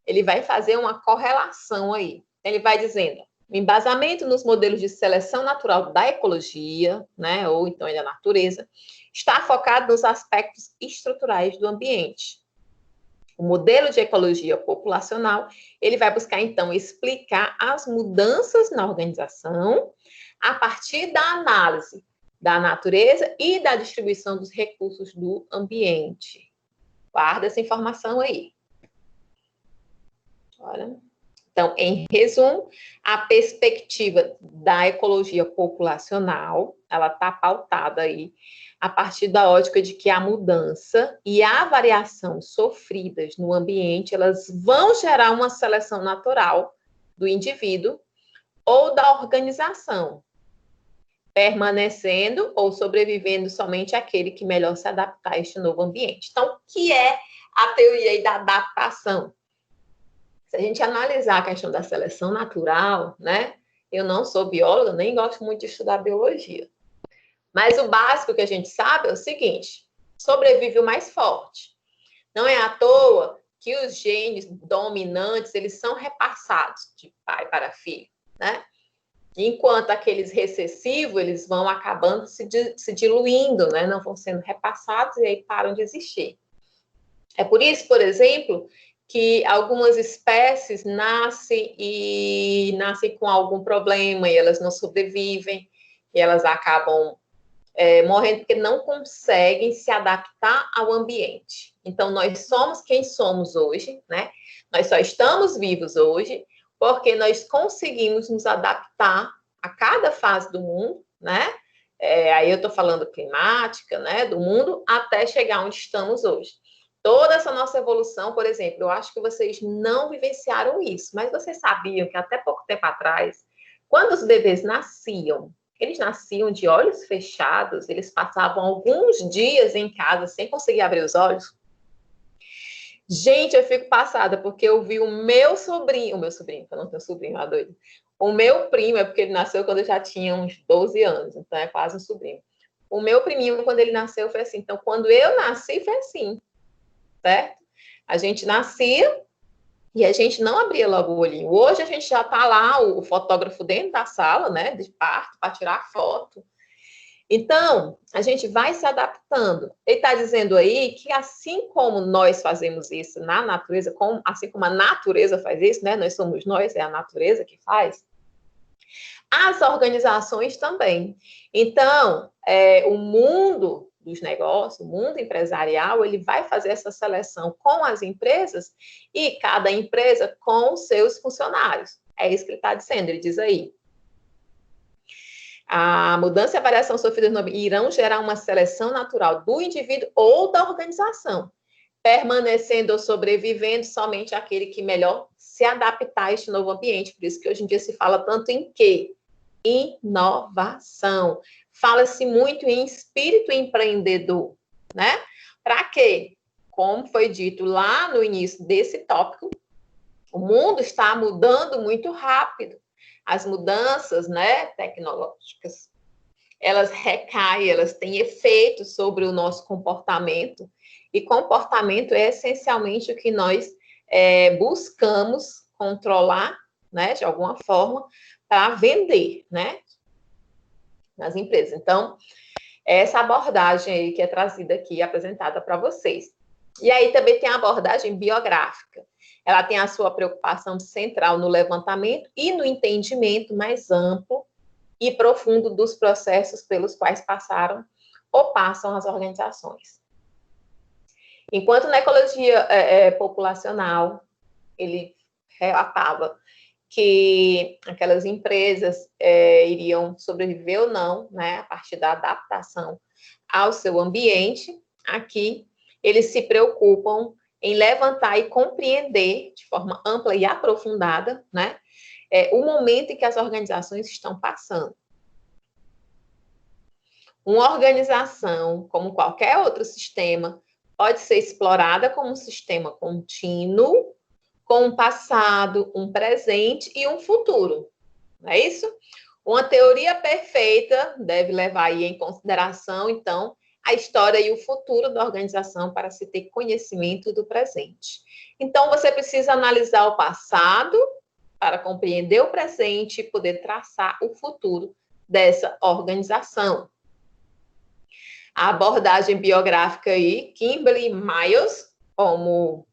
Ele vai fazer uma correlação aí. Ele vai dizendo, o embasamento nos modelos de seleção natural da ecologia, né, ou então da natureza, está focado nos aspectos estruturais do ambiente. O modelo de ecologia populacional, ele vai buscar, então, explicar as mudanças na organização a partir da análise da natureza e da distribuição dos recursos do ambiente. Guarda essa informação aí. Olha. Então, em resumo, a perspectiva da ecologia populacional, ela está pautada aí a partir da ótica de que a mudança e a variação sofridas no ambiente, elas vão gerar uma seleção natural do indivíduo ou da organização, permanecendo ou sobrevivendo somente aquele que melhor se adaptar a este novo ambiente. Então, o que é a teoria aí da adaptação? Se a gente analisar a questão da seleção natural, né? Eu não sou bióloga, nem gosto muito de estudar biologia. Mas o básico que a gente sabe é o seguinte: sobrevive o mais forte. Não é à toa que os genes dominantes, eles são repassados de pai para filho, né? Enquanto aqueles recessivos, eles vão acabando se diluindo, né? Não vão sendo repassados e aí param de existir. É por isso, por exemplo, que algumas espécies nascem com algum problema e elas não sobrevivem, e elas acabam morrendo porque não conseguem se adaptar ao ambiente. Então, nós somos quem somos hoje, né? Nós só estamos vivos hoje porque nós conseguimos nos adaptar a cada fase do mundo, né? Aí eu estou falando climática, né? Do mundo, até chegar onde estamos hoje. Toda essa nossa evolução, por exemplo, eu acho que vocês não vivenciaram isso, mas vocês sabiam que até pouco tempo atrás, quando os bebês nasciam, eles nasciam de olhos fechados, eles passavam alguns dias em casa sem conseguir abrir os olhos? Gente, eu fico passada, porque eu vi o meu sobrinho, que eu não tenho sobrinho, é doido. O meu primo, é porque ele nasceu quando eu já tinha uns 12 anos, então é quase um sobrinho. O meu priminho, quando ele nasceu, foi assim. Então, quando eu nasci, foi assim. Certo? A gente nascia e a gente não abria logo o olhinho. Hoje a gente já está lá, o fotógrafo dentro da sala, né, de parto, para tirar foto. Então, a gente vai se adaptando. Ele está dizendo aí que assim como nós fazemos isso na natureza, assim como a natureza faz isso, né, nós somos nós, é a natureza que faz, as organizações também. Então, o mundo dos negócios, o mundo empresarial, ele vai fazer essa seleção com as empresas e cada empresa com os seus funcionários. É isso que ele está dizendo, ele diz aí. A mudança e a variação sofridas irão gerar uma seleção natural do indivíduo ou da organização, permanecendo ou sobrevivendo somente aquele que melhor se adaptar a este novo ambiente. Por isso que hoje em dia se fala tanto em quê? Inovação. Fala-se muito em espírito empreendedor, né? Para quê? Como foi dito lá no início desse tópico, o mundo está mudando muito rápido. As mudanças, né, tecnológicas, elas recaem, elas têm efeitos sobre o nosso comportamento, e comportamento é essencialmente o que nós buscamos controlar, né, de alguma forma, para vender, né, nas empresas. Então, essa abordagem aí que é trazida aqui, apresentada para vocês. E aí também tem a abordagem biográfica. Ela tem a sua preocupação central no levantamento e no entendimento mais amplo e profundo dos processos pelos quais passaram ou passam as organizações. Enquanto na ecologia populacional, ele relatava que aquelas empresas iriam sobreviver ou não, né, a partir da adaptação ao seu ambiente. Aqui, eles se preocupam em levantar e compreender de forma ampla e aprofundada, né, o momento em que as organizações estão passando. Uma organização, como qualquer outro sistema, pode ser explorada como um sistema contínuo, com um passado, um presente e um futuro. Não é isso? Uma teoria perfeita deve levar aí em consideração, então, a história e o futuro da organização para se ter conhecimento do presente. Então, você precisa analisar o passado para compreender o presente e poder traçar o futuro dessa organização. A abordagem biográfica aí, Kimberly e Miles, como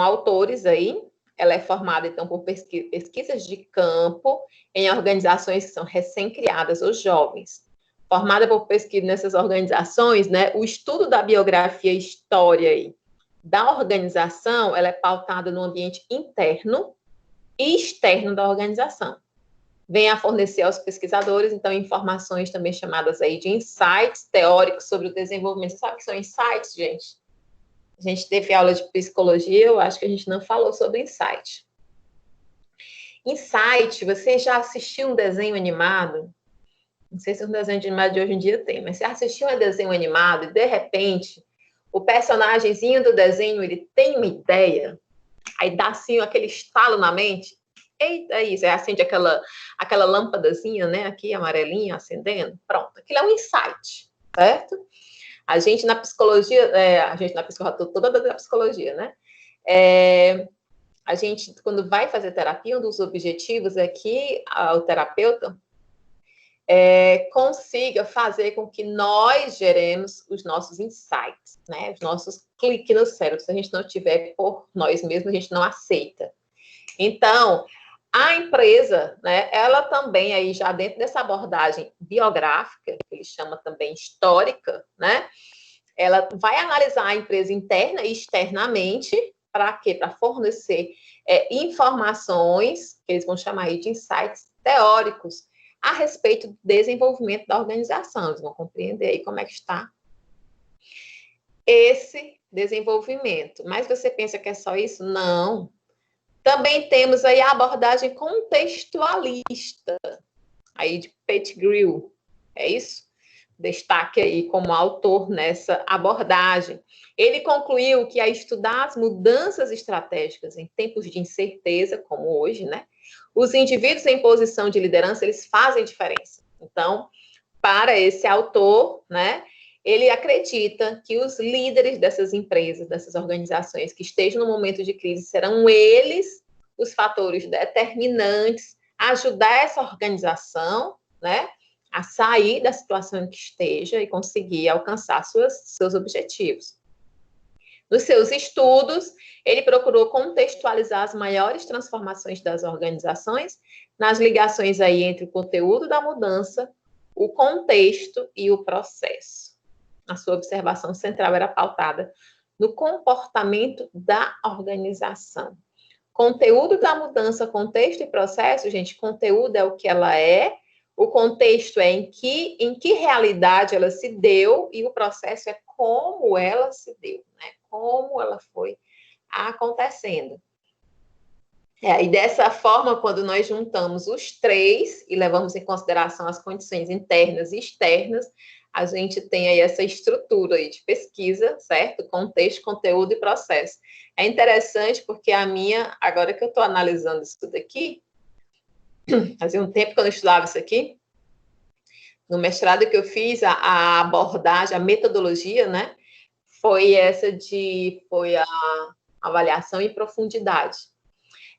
autores aí, ela é formada, então, por pesquisas de campo em organizações que são recém-criadas ou jovens. Formada por pesquisa nessas organizações, né, o estudo da biografia e história aí, da organização, ela é pautada no ambiente interno e externo da organização. Vem a fornecer aos pesquisadores, então, informações também chamadas aí de insights teóricos sobre o desenvolvimento. Você sabe o que são insights, gente? A gente teve aula de psicologia, eu acho que a gente não falou sobre insight. Insight, você já assistiu um desenho animado? Não sei se um desenho animado de hoje em dia tem, mas você assistiu um desenho animado e, de repente, o personagemzinho do desenho, ele tem uma ideia, aí dá, assim, aquele estalo na mente. Eita, isso, aí acende aquela lâmpadazinha, né, aqui, amarelinha, acendendo. Pronto, aquilo é um insight, certo? A gente na psicologia, toda da psicologia, né? A gente, quando vai fazer terapia, um dos objetivos é que o terapeuta consiga fazer com que nós geremos os nossos insights, né? Os nossos cliques no cérebro. Se a gente não tiver por nós mesmos, a gente não aceita. Então, a empresa, né, ela também aí já dentro dessa abordagem biográfica, que ele chama também histórica, né, ela vai analisar a empresa interna e externamente, para quê? Para fornecer informações, que eles vão chamar aí de insights teóricos, a respeito do desenvolvimento da organização. Eles vão compreender aí como é que está esse desenvolvimento. Mas você pensa que é só isso? Não. Também temos aí a abordagem contextualista, aí de Pettigrew, é isso? Destaque aí como autor nessa abordagem. Ele concluiu que, a estudar as mudanças estratégicas em tempos de incerteza, como hoje, né, os indivíduos em posição de liderança, eles fazem diferença. Então, para esse autor, né, ele acredita que os líderes dessas empresas, dessas organizações que estejam no momento de crise, serão eles os fatores determinantes a ajudar essa organização, né, a sair da situação em que esteja e conseguir alcançar seus objetivos. Nos seus estudos, ele procurou contextualizar as maiores transformações das organizações nas ligações aí entre o conteúdo da mudança, o contexto e o processo. A sua observação central era pautada no comportamento da organização. Conteúdo da mudança, contexto e processo, gente, conteúdo é o que ela é, o contexto é em que realidade ela se deu, e o processo é como ela se deu, né? Como ela foi acontecendo. E dessa forma, quando nós juntamos os três e levamos em consideração as condições internas e externas, a gente tem aí essa estrutura aí de pesquisa, certo? Contexto, conteúdo e processo. É interessante porque agora que eu estou analisando isso daqui, fazia um tempo que eu não estudava isso aqui, no mestrado que eu fiz, a abordagem, a metodologia, né, foi a avaliação em profundidade.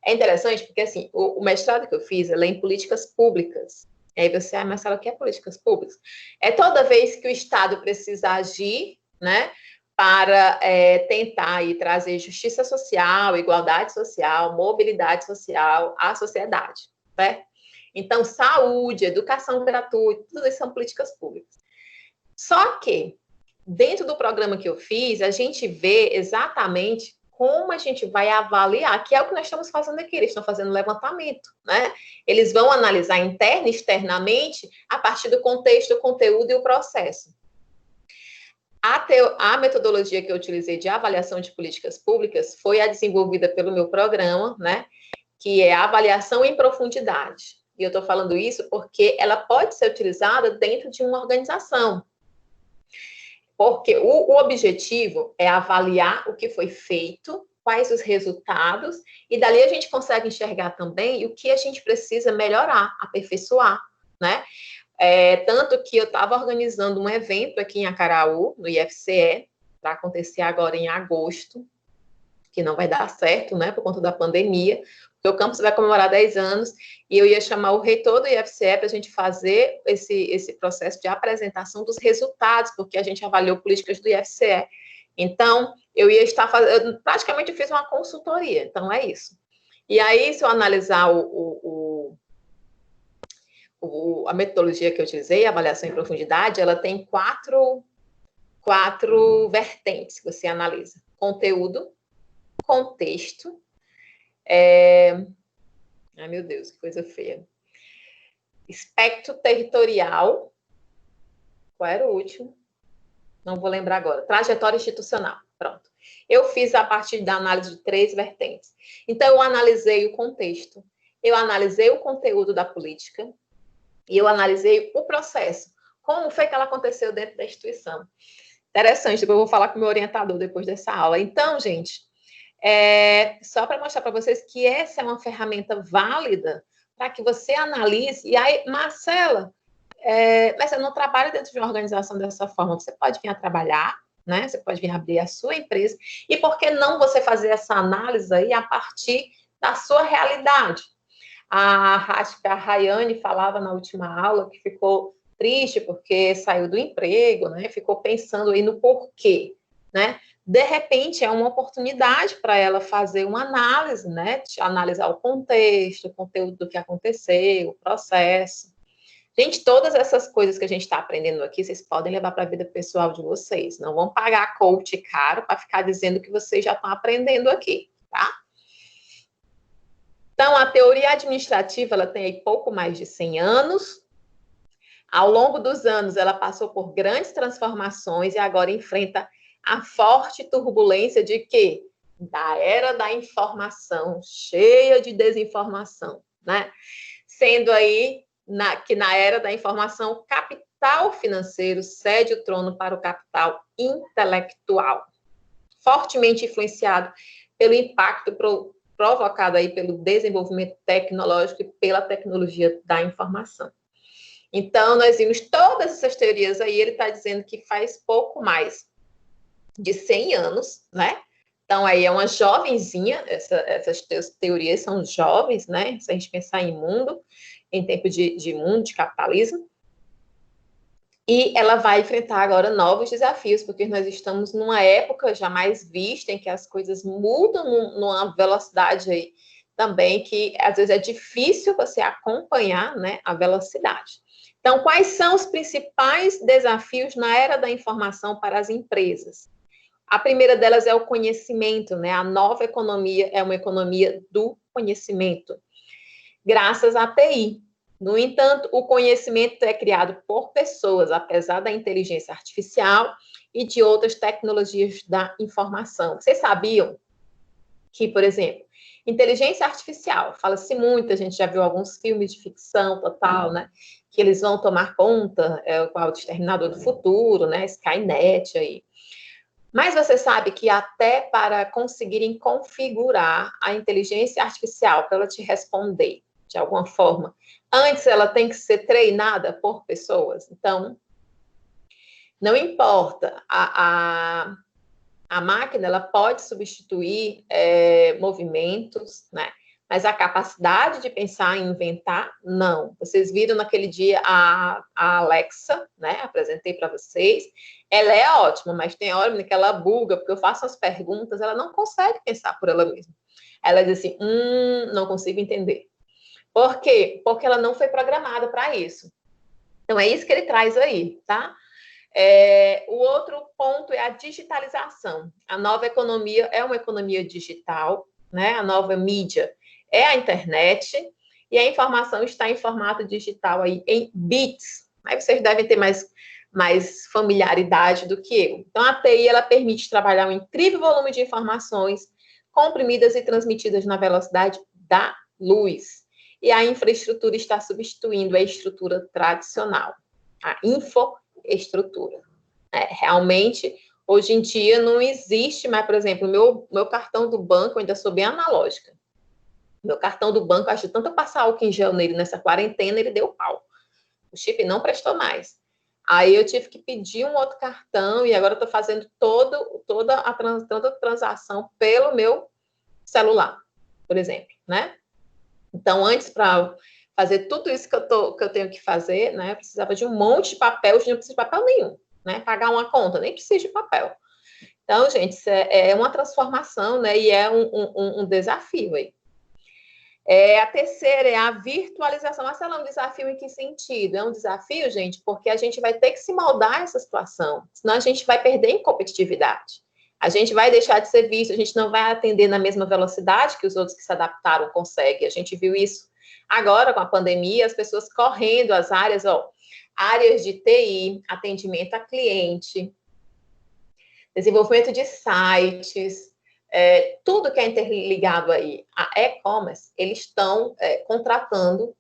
É interessante porque, assim, o mestrado que eu fiz, é em políticas públicas. E aí você, Marcela, o que é políticas públicas? É toda vez que o Estado precisa agir, né, para tentar aí, trazer justiça social, igualdade social, mobilidade social à sociedade, certo? Então, saúde, educação gratuita, tudo isso são políticas públicas. Só que, dentro do programa que eu fiz, a gente vê exatamente como a gente vai avaliar, que é o que nós estamos fazendo aqui, eles estão fazendo levantamento, né? Eles vão analisar interna e externamente a partir do contexto, o conteúdo e o processo. A metodologia que eu utilizei de avaliação de políticas públicas foi a desenvolvida pelo meu programa, né? Que é a avaliação em profundidade. E eu estou falando isso porque ela pode ser utilizada dentro de uma organização. Porque o objetivo é avaliar o que foi feito, quais os resultados, e dali a gente consegue enxergar também o que a gente precisa melhorar, aperfeiçoar, né? Tanto que eu estava organizando um evento aqui em Acaraú, no IFCE, para acontecer agora em agosto, que não vai dar certo, né, por conta da pandemia, porque o campus vai comemorar 10 anos, e eu ia chamar o reitor do IFCE para a gente fazer esse processo de apresentação dos resultados, porque a gente avaliou políticas do IFCE. Então, eu ia estar fazendo, eu praticamente fiz uma consultoria, então é isso. E aí, se eu analisar a metodologia que eu utilizei, a avaliação em profundidade, ela tem quatro vertentes que você analisa: conteúdo, contexto, ai meu Deus, que coisa feia, espectro territorial, qual era o último? Não vou lembrar agora, trajetória institucional, pronto. Eu fiz a partir da análise de 3 vertentes. Então, eu analisei o contexto, eu analisei o conteúdo da política, e eu analisei o processo, como foi que ela aconteceu dentro da instituição. Interessante, depois eu vou falar com o meu orientador depois dessa aula. Então, gente, só para mostrar para vocês que essa é uma ferramenta válida para que você analise. E aí, Marcela, mas você não trabalha dentro de uma organização dessa forma, você pode vir a trabalhar, né? Você pode vir abrir a sua empresa, e por que não você fazer essa análise aí a partir da sua realidade? Acho que a Rayane falava na última aula que ficou triste porque saiu do emprego, né? Ficou pensando aí no porquê, né? De repente, é uma oportunidade para ela fazer uma análise, né? Analisar o contexto, o conteúdo do que aconteceu, o processo. Gente, todas essas coisas que a gente está aprendendo aqui, vocês podem levar para a vida pessoal de vocês. Não vão pagar coach caro para ficar dizendo que vocês já estão aprendendo aqui, tá? Então, a teoria administrativa, ela tem aí pouco mais de 100 anos. Ao longo dos anos, ela passou por grandes transformações e agora enfrenta a forte turbulência de quê? Da era da informação, cheia de desinformação, né? Sendo aí que na era da informação, o capital financeiro cede o trono para o capital intelectual, fortemente influenciado pelo impacto provocado aí pelo desenvolvimento tecnológico e pela tecnologia da informação. Então, nós vimos todas essas teorias aí, ele está dizendo que faz pouco mais de 100 anos, né? Então, aí é uma jovenzinha, essas teorias são jovens, né? Se a gente pensar em mundo, em tempo de mundo, de capitalismo. E ela vai enfrentar agora novos desafios, porque nós estamos numa época jamais vista em que as coisas mudam numa velocidade aí também que às vezes é difícil você acompanhar, né, a velocidade. Então, quais são os principais desafios na era da informação para as empresas? A primeira delas é o conhecimento, né? A nova economia é uma economia do conhecimento, graças à TI. No entanto, o conhecimento é criado por pessoas, apesar da inteligência artificial e de outras tecnologias da informação. Vocês sabiam que, por exemplo, inteligência artificial, fala-se muito, a gente já viu alguns filmes de ficção total, né? Que eles vão tomar conta, com o Exterminador do Futuro, né? Skynet aí. Mas você sabe que até para conseguirem configurar a inteligência artificial para ela te responder de alguma forma, antes ela tem que ser treinada por pessoas. Então, não importa, a máquina ela pode substituir movimentos, né? Mas a capacidade de pensar e inventar, não. Vocês viram naquele dia a Alexa, né? Apresentei para vocês. Ela é ótima, mas tem hora que ela buga, porque eu faço as perguntas, ela não consegue pensar por ela mesma. Ela diz assim, não consigo entender. Por quê? Porque ela não foi programada para isso. Então, é isso que ele traz aí, tá? O outro ponto é a digitalização. A nova economia é uma economia digital, né? A nova mídia é a internet, e a informação está em formato digital aí, em bits. Aí vocês devem ter mais familiaridade do que eu. Então, a TI, ela permite trabalhar um incrível volume de informações comprimidas e transmitidas na velocidade da luz. E a infraestrutura está substituindo a estrutura tradicional, a infoestrutura. Realmente, hoje em dia, não existe mais, por exemplo, meu cartão do banco, eu ainda sou bem analógica. Meu cartão do banco, acho que tanto eu passar álcool em gel nele nessa quarentena, ele deu pau. O chip não prestou mais. Aí eu tive que pedir um outro cartão e agora eu estou fazendo toda a transação pelo meu celular, por exemplo, né? Então, antes, para fazer tudo isso que eu tenho que fazer, né, eu precisava de um monte de papel, hoje não preciso de papel nenhum, né? Pagar uma conta, nem preciso de papel. Então, gente, isso é uma transformação, né? E é um desafio aí. A terceira é a virtualização. Marcelo, é um desafio em que sentido? É um desafio, gente, porque a gente vai ter que se moldar a essa situação, senão a gente vai perder em competitividade. A gente vai deixar de ser visto, a gente não vai atender na mesma velocidade que os outros que se adaptaram conseguem. A gente viu isso agora com a pandemia, as pessoas correndo as áreas, áreas de TI, atendimento a cliente, desenvolvimento de sites, tudo que é interligado aí a e-commerce, eles estão contratando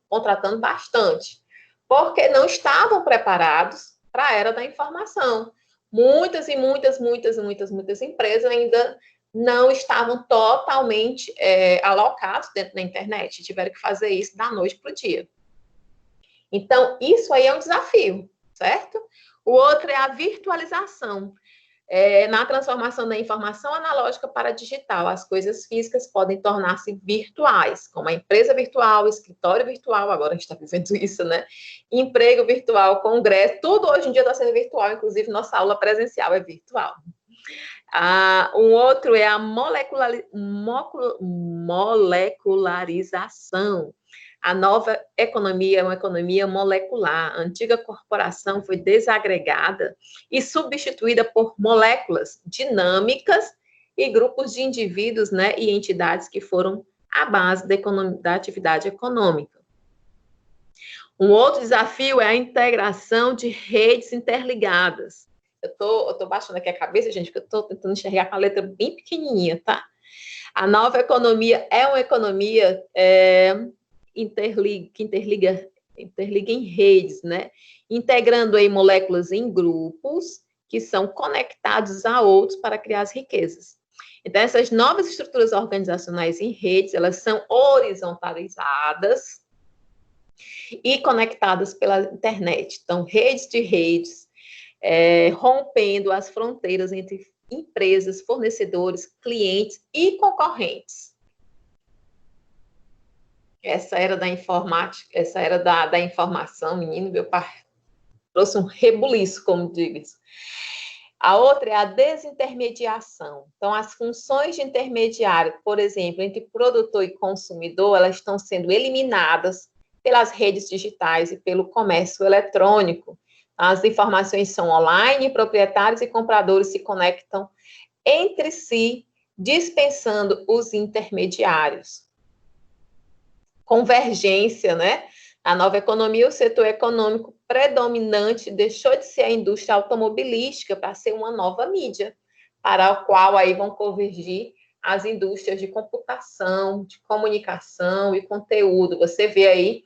bastante, porque não estavam preparados para a era da informação. Muitas empresas ainda não estavam totalmente alocados dentro da internet, tiveram que fazer isso da noite para o dia. Então, isso aí é um desafio, certo? O outro é a virtualização. Na transformação da informação analógica para digital, as coisas físicas podem tornar-se virtuais, como a empresa virtual, escritório virtual, agora a gente está vivendo isso, né? Emprego virtual, congresso, tudo hoje em dia está sendo virtual, inclusive nossa aula presencial é virtual. Um outro é a molecularização. A nova economia é uma economia molecular. A antiga corporação foi desagregada e substituída por moléculas dinâmicas e grupos de indivíduos, né, e entidades que foram a base da atividade econômica. Um outro desafio é a integração de redes interligadas. Eu tô baixando aqui a cabeça, gente, porque eu estou tentando enxergar com a letra bem pequenininha, tá? A nova economia é uma economia que interliga em redes, né? Integrando aí moléculas em grupos que são conectados a outros para criar as riquezas. Então, essas novas estruturas organizacionais em redes, elas são horizontalizadas e conectadas pela internet. Então, redes de redes, rompendo as fronteiras entre empresas, fornecedores, clientes e concorrentes. Essa era da informática, essa era da informação, menino, meu pai trouxe um rebuliço, como diz. A outra é a desintermediação. Então, as funções de intermediário, por exemplo, entre produtor e consumidor, elas estão sendo eliminadas pelas redes digitais e pelo comércio eletrônico. As informações são online, proprietários e compradores se conectam entre si, dispensando os intermediários. Convergência, né? A nova economia, o setor econômico predominante deixou de ser a indústria automobilística para ser uma nova mídia, para a qual aí vão convergir as indústrias de computação, de comunicação e conteúdo. Você vê aí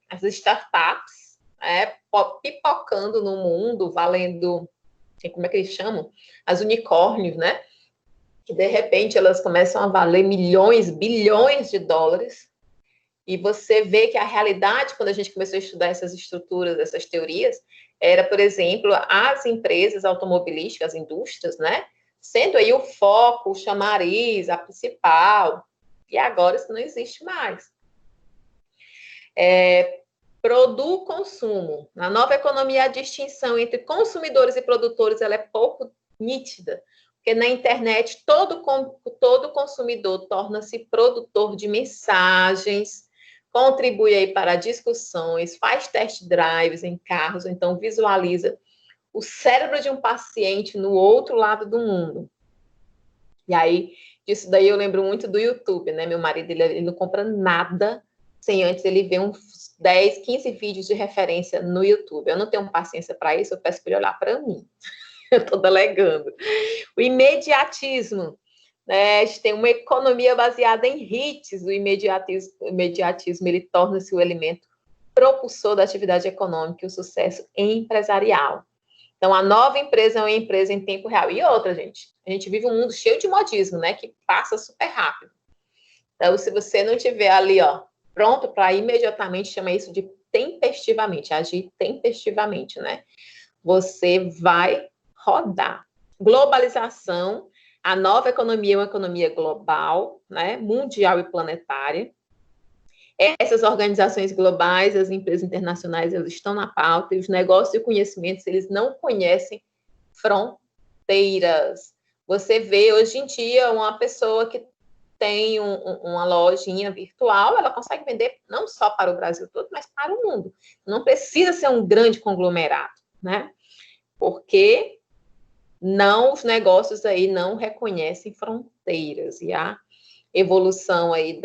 as startups pipocando no mundo, valendo, como é que eles chamam? As unicórnios, né? Que de repente elas começam a valer milhões, bilhões de dólares, e você vê que a realidade, quando a gente começou a estudar essas estruturas, essas teorias, era, por exemplo, as empresas automobilísticas, as indústrias, né? Sendo aí o foco, o chamariz, a principal, e agora isso não existe mais. Consumo. Na nova economia, a distinção entre consumidores e produtores ela é pouco nítida, porque na internet todo consumidor torna-se produtor de mensagens, contribui aí para discussões, faz test drives em carros, então visualiza o cérebro de um paciente no outro lado do mundo. E aí, disso daí eu lembro muito do YouTube, né? Meu marido, ele não compra nada sem antes ele ver uns 10, 15 vídeos de referência no YouTube. Eu não tenho paciência para isso, eu peço para ele olhar para mim. Eu estou delegando. O imediatismo, né? A gente tem uma economia baseada em hits. O imediatismo ele torna-se o elemento propulsor da atividade econômica e o sucesso empresarial. Então, a nova empresa é uma empresa em tempo real. E outra, gente, a gente vive um mundo cheio de modismo, né? Que passa super rápido. Então, se você não tiver ali, ó, pronto para imediatamente, chama isso de tempestivamente, agir tempestivamente, né? Você vai rodar. Globalização, a nova economia é uma economia global, né? Mundial e planetária. Essas organizações globais, as empresas internacionais, elas estão na pauta, e os negócios e conhecimentos, eles não conhecem fronteiras. Você vê, hoje em dia, uma pessoa que tem uma lojinha virtual, ela consegue vender não só para o Brasil todo, mas para o mundo. Não precisa ser um grande conglomerado, né? Porque os negócios aí não reconhecem fronteiras. E a evolução aí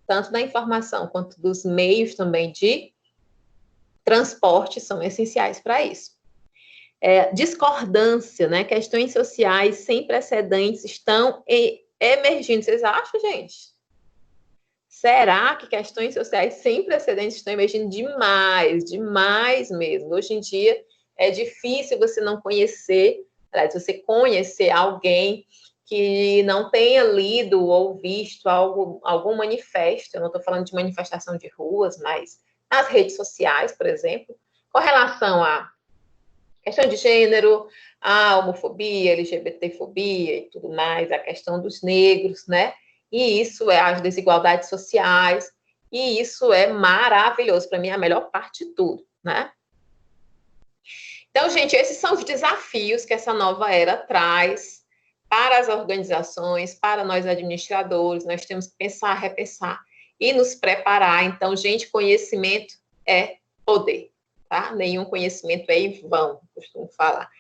tanto da informação quanto dos meios também de transporte são essenciais para isso. Discordância, né? Questões sociais sem precedentes estão emergindo. Vocês acham, gente? Será que questões sociais sem precedentes estão emergindo demais, demais mesmo? Hoje em dia é difícil você não conhecer, você conhecer alguém que não tenha lido ou visto algum manifesto. Eu não estou falando de manifestação de ruas, mas nas redes sociais, por exemplo, com relação a questão de gênero, a homofobia, LGBTfobia e tudo mais, a questão dos negros, né? E isso é as desigualdades sociais, e isso é maravilhoso, para mim é a melhor parte de tudo, né? Então, gente, esses são os desafios que essa nova era traz para as organizações, para nós administradores. Nós temos que pensar, repensar e nos preparar. Então, gente, conhecimento é poder. Tá? Nenhum conhecimento é em vão, costumo falar.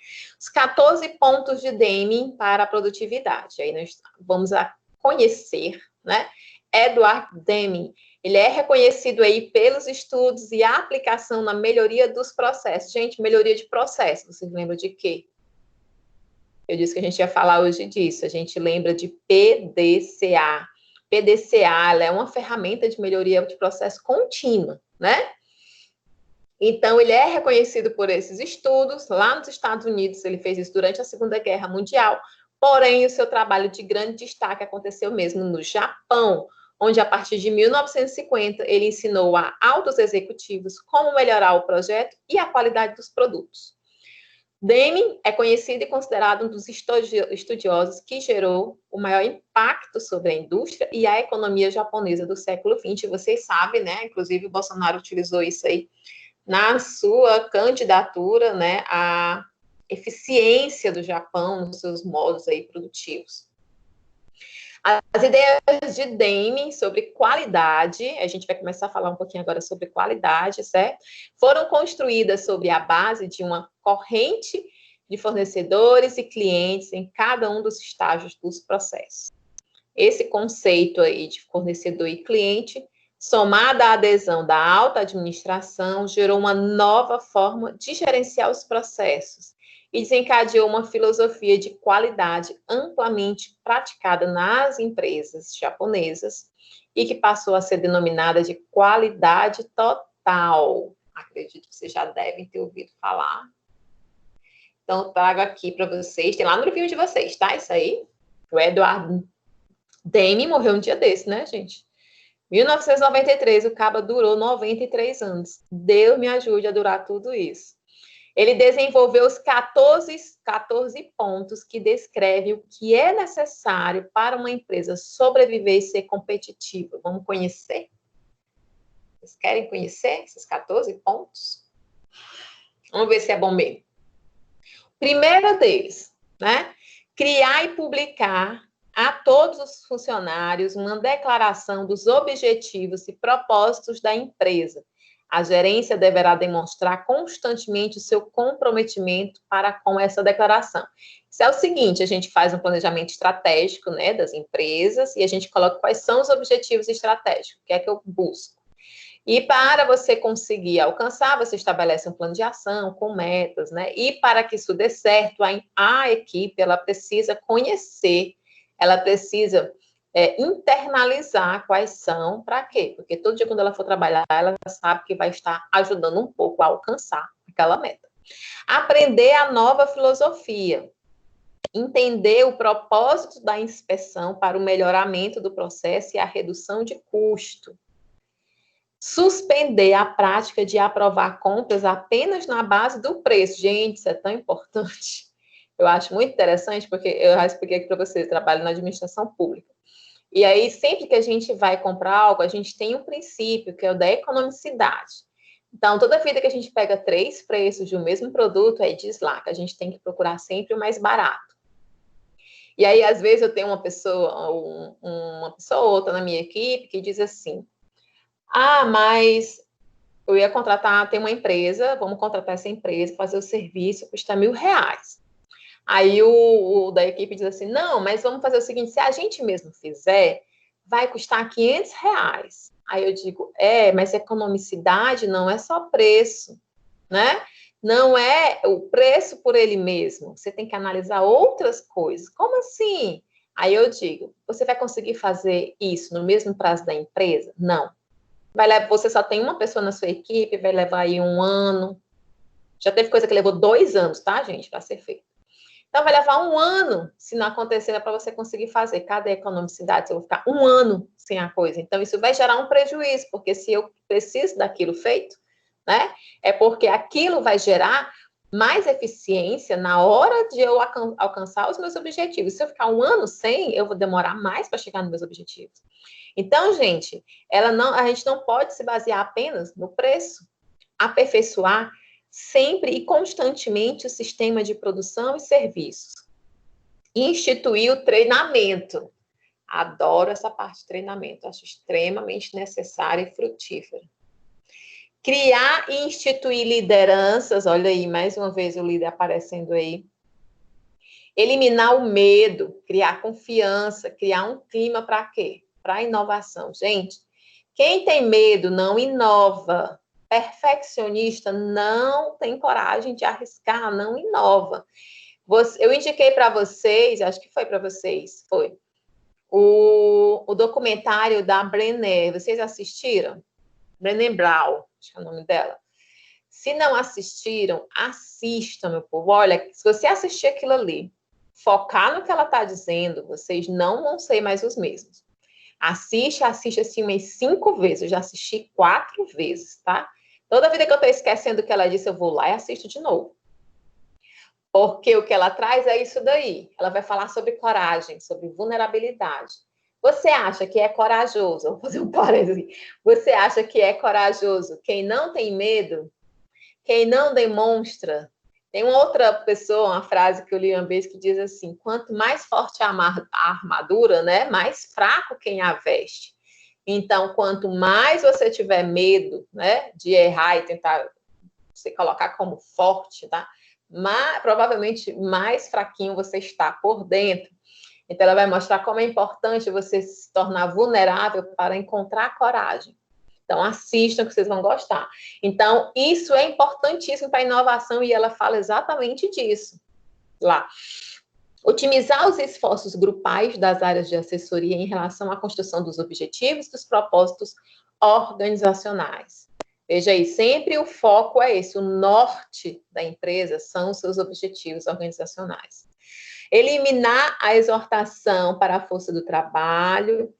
Os 14 pontos de Deming para a produtividade. Aí nós vamos a conhecer, né? Edward Deming. Ele é reconhecido aí pelos estudos e a aplicação na melhoria dos processos. Gente, melhoria de processo, vocês lembram de quê? Eu disse que a gente ia falar hoje disso. A gente lembra de PDCA. PDCA, ela é uma ferramenta de melhoria de processo contínua, né? Então, ele é reconhecido por esses estudos. Lá nos Estados Unidos, ele fez isso durante a Segunda Guerra Mundial. Porém, o seu trabalho de grande destaque aconteceu mesmo no Japão, onde, a partir de 1950, ele ensinou a altos executivos como melhorar o projeto e a qualidade dos produtos. Deming é conhecido e considerado um dos estudiosos que gerou o maior impacto sobre a indústria e a economia japonesa do século XX. Vocês sabem, né? Inclusive, o Bolsonaro utilizou isso aí na sua candidatura, né, à eficiência do Japão nos seus modos aí produtivos. As ideias de Deming sobre qualidade, a gente vai começar a falar um pouquinho agora sobre qualidade, certo? Foram construídas sobre a base de uma corrente de fornecedores e clientes em cada um dos estágios dos processos. Esse conceito aí de fornecedor e cliente, somada à adesão da alta administração, gerou uma nova forma de gerenciar os processos e desencadeou uma filosofia de qualidade amplamente praticada nas empresas japonesas e que passou a ser denominada de qualidade total. Acredito que vocês já devem ter ouvido falar. Então, eu trago aqui para vocês, tem lá no livrinho de vocês, tá? Isso aí. O Edward Deming morreu um dia desse, né, gente? 1993, o caba durou 93 anos. Deus me ajude a durar tudo isso. Ele desenvolveu os 14 pontos que descrevem o que é necessário para uma empresa sobreviver e ser competitiva. Vamos conhecer? Vocês querem conhecer esses 14 pontos? Vamos ver se é bom mesmo. Primeiro deles, né? Criar e publicar a todos os funcionários uma declaração dos objetivos e propósitos da empresa, A gerência deverá demonstrar constantemente o seu comprometimento para com essa declaração. Isso é o seguinte, a gente faz um planejamento estratégico, né, das empresas e a gente coloca quais são os objetivos estratégicos, o que é que eu busco. E para você conseguir alcançar, você estabelece um plano de ação com metas, né? E para que isso dê certo, a equipe, ela precisa conhecer, ela precisa internalizar quais são, para quê? Porque todo dia quando ela for trabalhar, ela sabe que vai estar ajudando um pouco a alcançar aquela meta. Aprender a nova filosofia. Entender o propósito da inspeção para o melhoramento do processo e a redução de custo. Suspender a prática de aprovar compras apenas na base do preço. Gente, isso é tão importante. Eu acho muito interessante, porque eu já expliquei aqui para vocês, eu trabalho na administração pública. E aí, sempre que a gente vai comprar algo, a gente tem um princípio, que é o da economicidade. Então, toda vida que a gente pega 3 preços de um mesmo produto, aí diz lá que a gente tem que procurar sempre o mais barato. E aí, às vezes, eu tenho uma pessoa ou outra na minha equipe que diz assim, mas eu ia contratar, tem uma empresa, vamos contratar essa empresa, fazer o serviço, custa R$1.000. Aí o da equipe diz assim, não, mas vamos fazer o seguinte, se a gente mesmo fizer, vai custar R$500. Aí eu digo, mas economicidade não é só preço, né? Não é o preço por ele mesmo, você tem que analisar outras coisas. Como assim? Aí eu digo, você vai conseguir fazer isso no mesmo prazo da empresa? Não. Você só tem uma pessoa na sua equipe, vai levar aí 1 ano. Já teve coisa que levou 2 anos, tá, gente, para ser feito. Então, vai levar 1 ano, se não acontecer, para você conseguir fazer. Cadê a economicidade? Se eu vou ficar 1 ano sem a coisa. Então, isso vai gerar um prejuízo, porque se eu preciso daquilo feito, né, é porque aquilo vai gerar mais eficiência na hora de eu alcançar os meus objetivos. Se eu ficar 1 ano sem, eu vou demorar mais para chegar nos meus objetivos. Então, gente, a gente não pode se basear apenas no preço. Aperfeiçoar sempre e constantemente o sistema de produção e serviços. Instituir o treinamento. Adoro essa parte de treinamento, acho extremamente necessária e frutífera. Criar e instituir lideranças, olha aí, mais uma vez o líder aparecendo aí. Eliminar o medo, criar confiança, criar um clima para quê? Para inovação. Gente, quem tem medo não inova. Perfeccionista não tem coragem de arriscar, não inova. Eu indiquei para vocês, acho que foi para vocês, foi o documentário da Brené. Vocês assistiram? Brené Brown, acho que é o nome dela. Se não assistiram, assistam, meu povo. Olha, se você assistir aquilo ali, focar no que ela está dizendo, vocês não vão ser mais os mesmos. Assiste assim umas 5 vezes. Eu já assisti 4 vezes, tá? Toda vida que eu estou esquecendo o que ela disse, eu vou lá e assisto de novo. Porque o que ela traz é isso daí. Ela vai falar sobre coragem, sobre vulnerabilidade. Você acha que é corajoso? Vou fazer um parênteses. Você acha que é corajoso quem não tem medo? Quem não demonstra? Tem uma outra pessoa, uma frase que eu li uma vez que diz assim, quanto mais forte a armadura, né, mais fraco quem a veste. Então, quanto mais você tiver medo, né, de errar e tentar se colocar como forte, tá? Provavelmente mais fraquinho você está por dentro. Então, ela vai mostrar como é importante você se tornar vulnerável para encontrar coragem. Então, assistam que vocês vão gostar. Então, isso é importantíssimo para a inovação e ela fala exatamente disso lá. Otimizar os esforços grupais das áreas de assessoria em relação à construção dos objetivos e dos propósitos organizacionais. Veja aí, sempre o foco é esse, o norte da empresa são os seus objetivos organizacionais. Eliminar a exortação para a força do trabalho,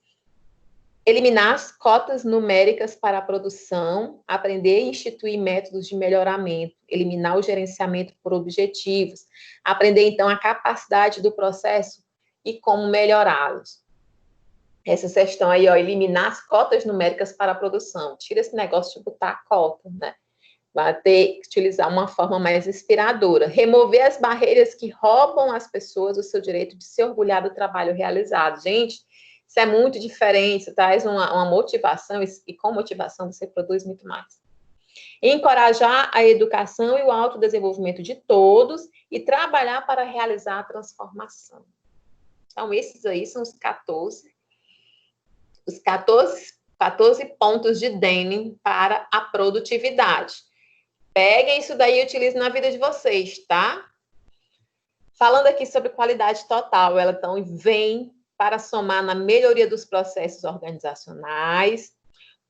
eliminar as cotas numéricas para a produção, aprender e instituir métodos de melhoramento, eliminar o gerenciamento por objetivos, aprender, então, a capacidade do processo e como melhorá-los. Essa questão aí, eliminar as cotas numéricas para a produção. Tira esse negócio de botar a cota, né? Vai ter que utilizar uma forma mais inspiradora. Remover as barreiras que roubam às pessoas o seu direito de se orgulhar do trabalho realizado. Gente, isso é muito diferente, traz uma motivação e com motivação você produz muito mais. Encorajar a educação e o autodesenvolvimento de todos e trabalhar para realizar a transformação. Então, esses aí são os 14 pontos de Deming para a produtividade. Peguem isso daí e utilizem na vida de vocês, tá? Falando aqui sobre qualidade total, ela então vem para somar na melhoria dos processos organizacionais,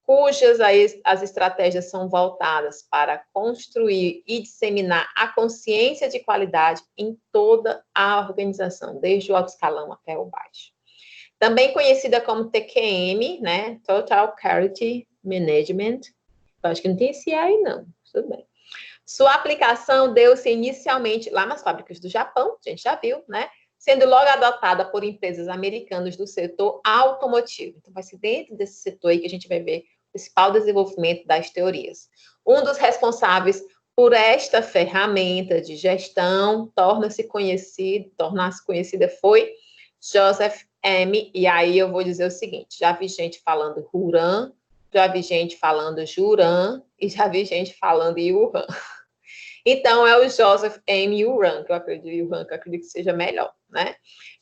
cujas as estratégias são voltadas para construir e disseminar a consciência de qualidade em toda a organização, desde o alto escalão até o baixo. Também conhecida como TQM, né? Total Quality Management. Eu acho que não tem esse aí, não. Tudo bem. Sua aplicação deu-se inicialmente lá nas fábricas do Japão, a gente já viu, né? Sendo logo adotada por empresas americanas do setor automotivo. Então, vai ser dentro desse setor aí que a gente vai ver o principal desenvolvimento das teorias. Um dos responsáveis por esta ferramenta de gestão tornar-se conhecida foi Joseph M. E aí eu vou dizer o seguinte, já vi gente falando Huran, já vi gente falando Juran e já vi gente falando Yuran. Então, é o Joseph M. Uran, que eu acredito que seja melhor, né?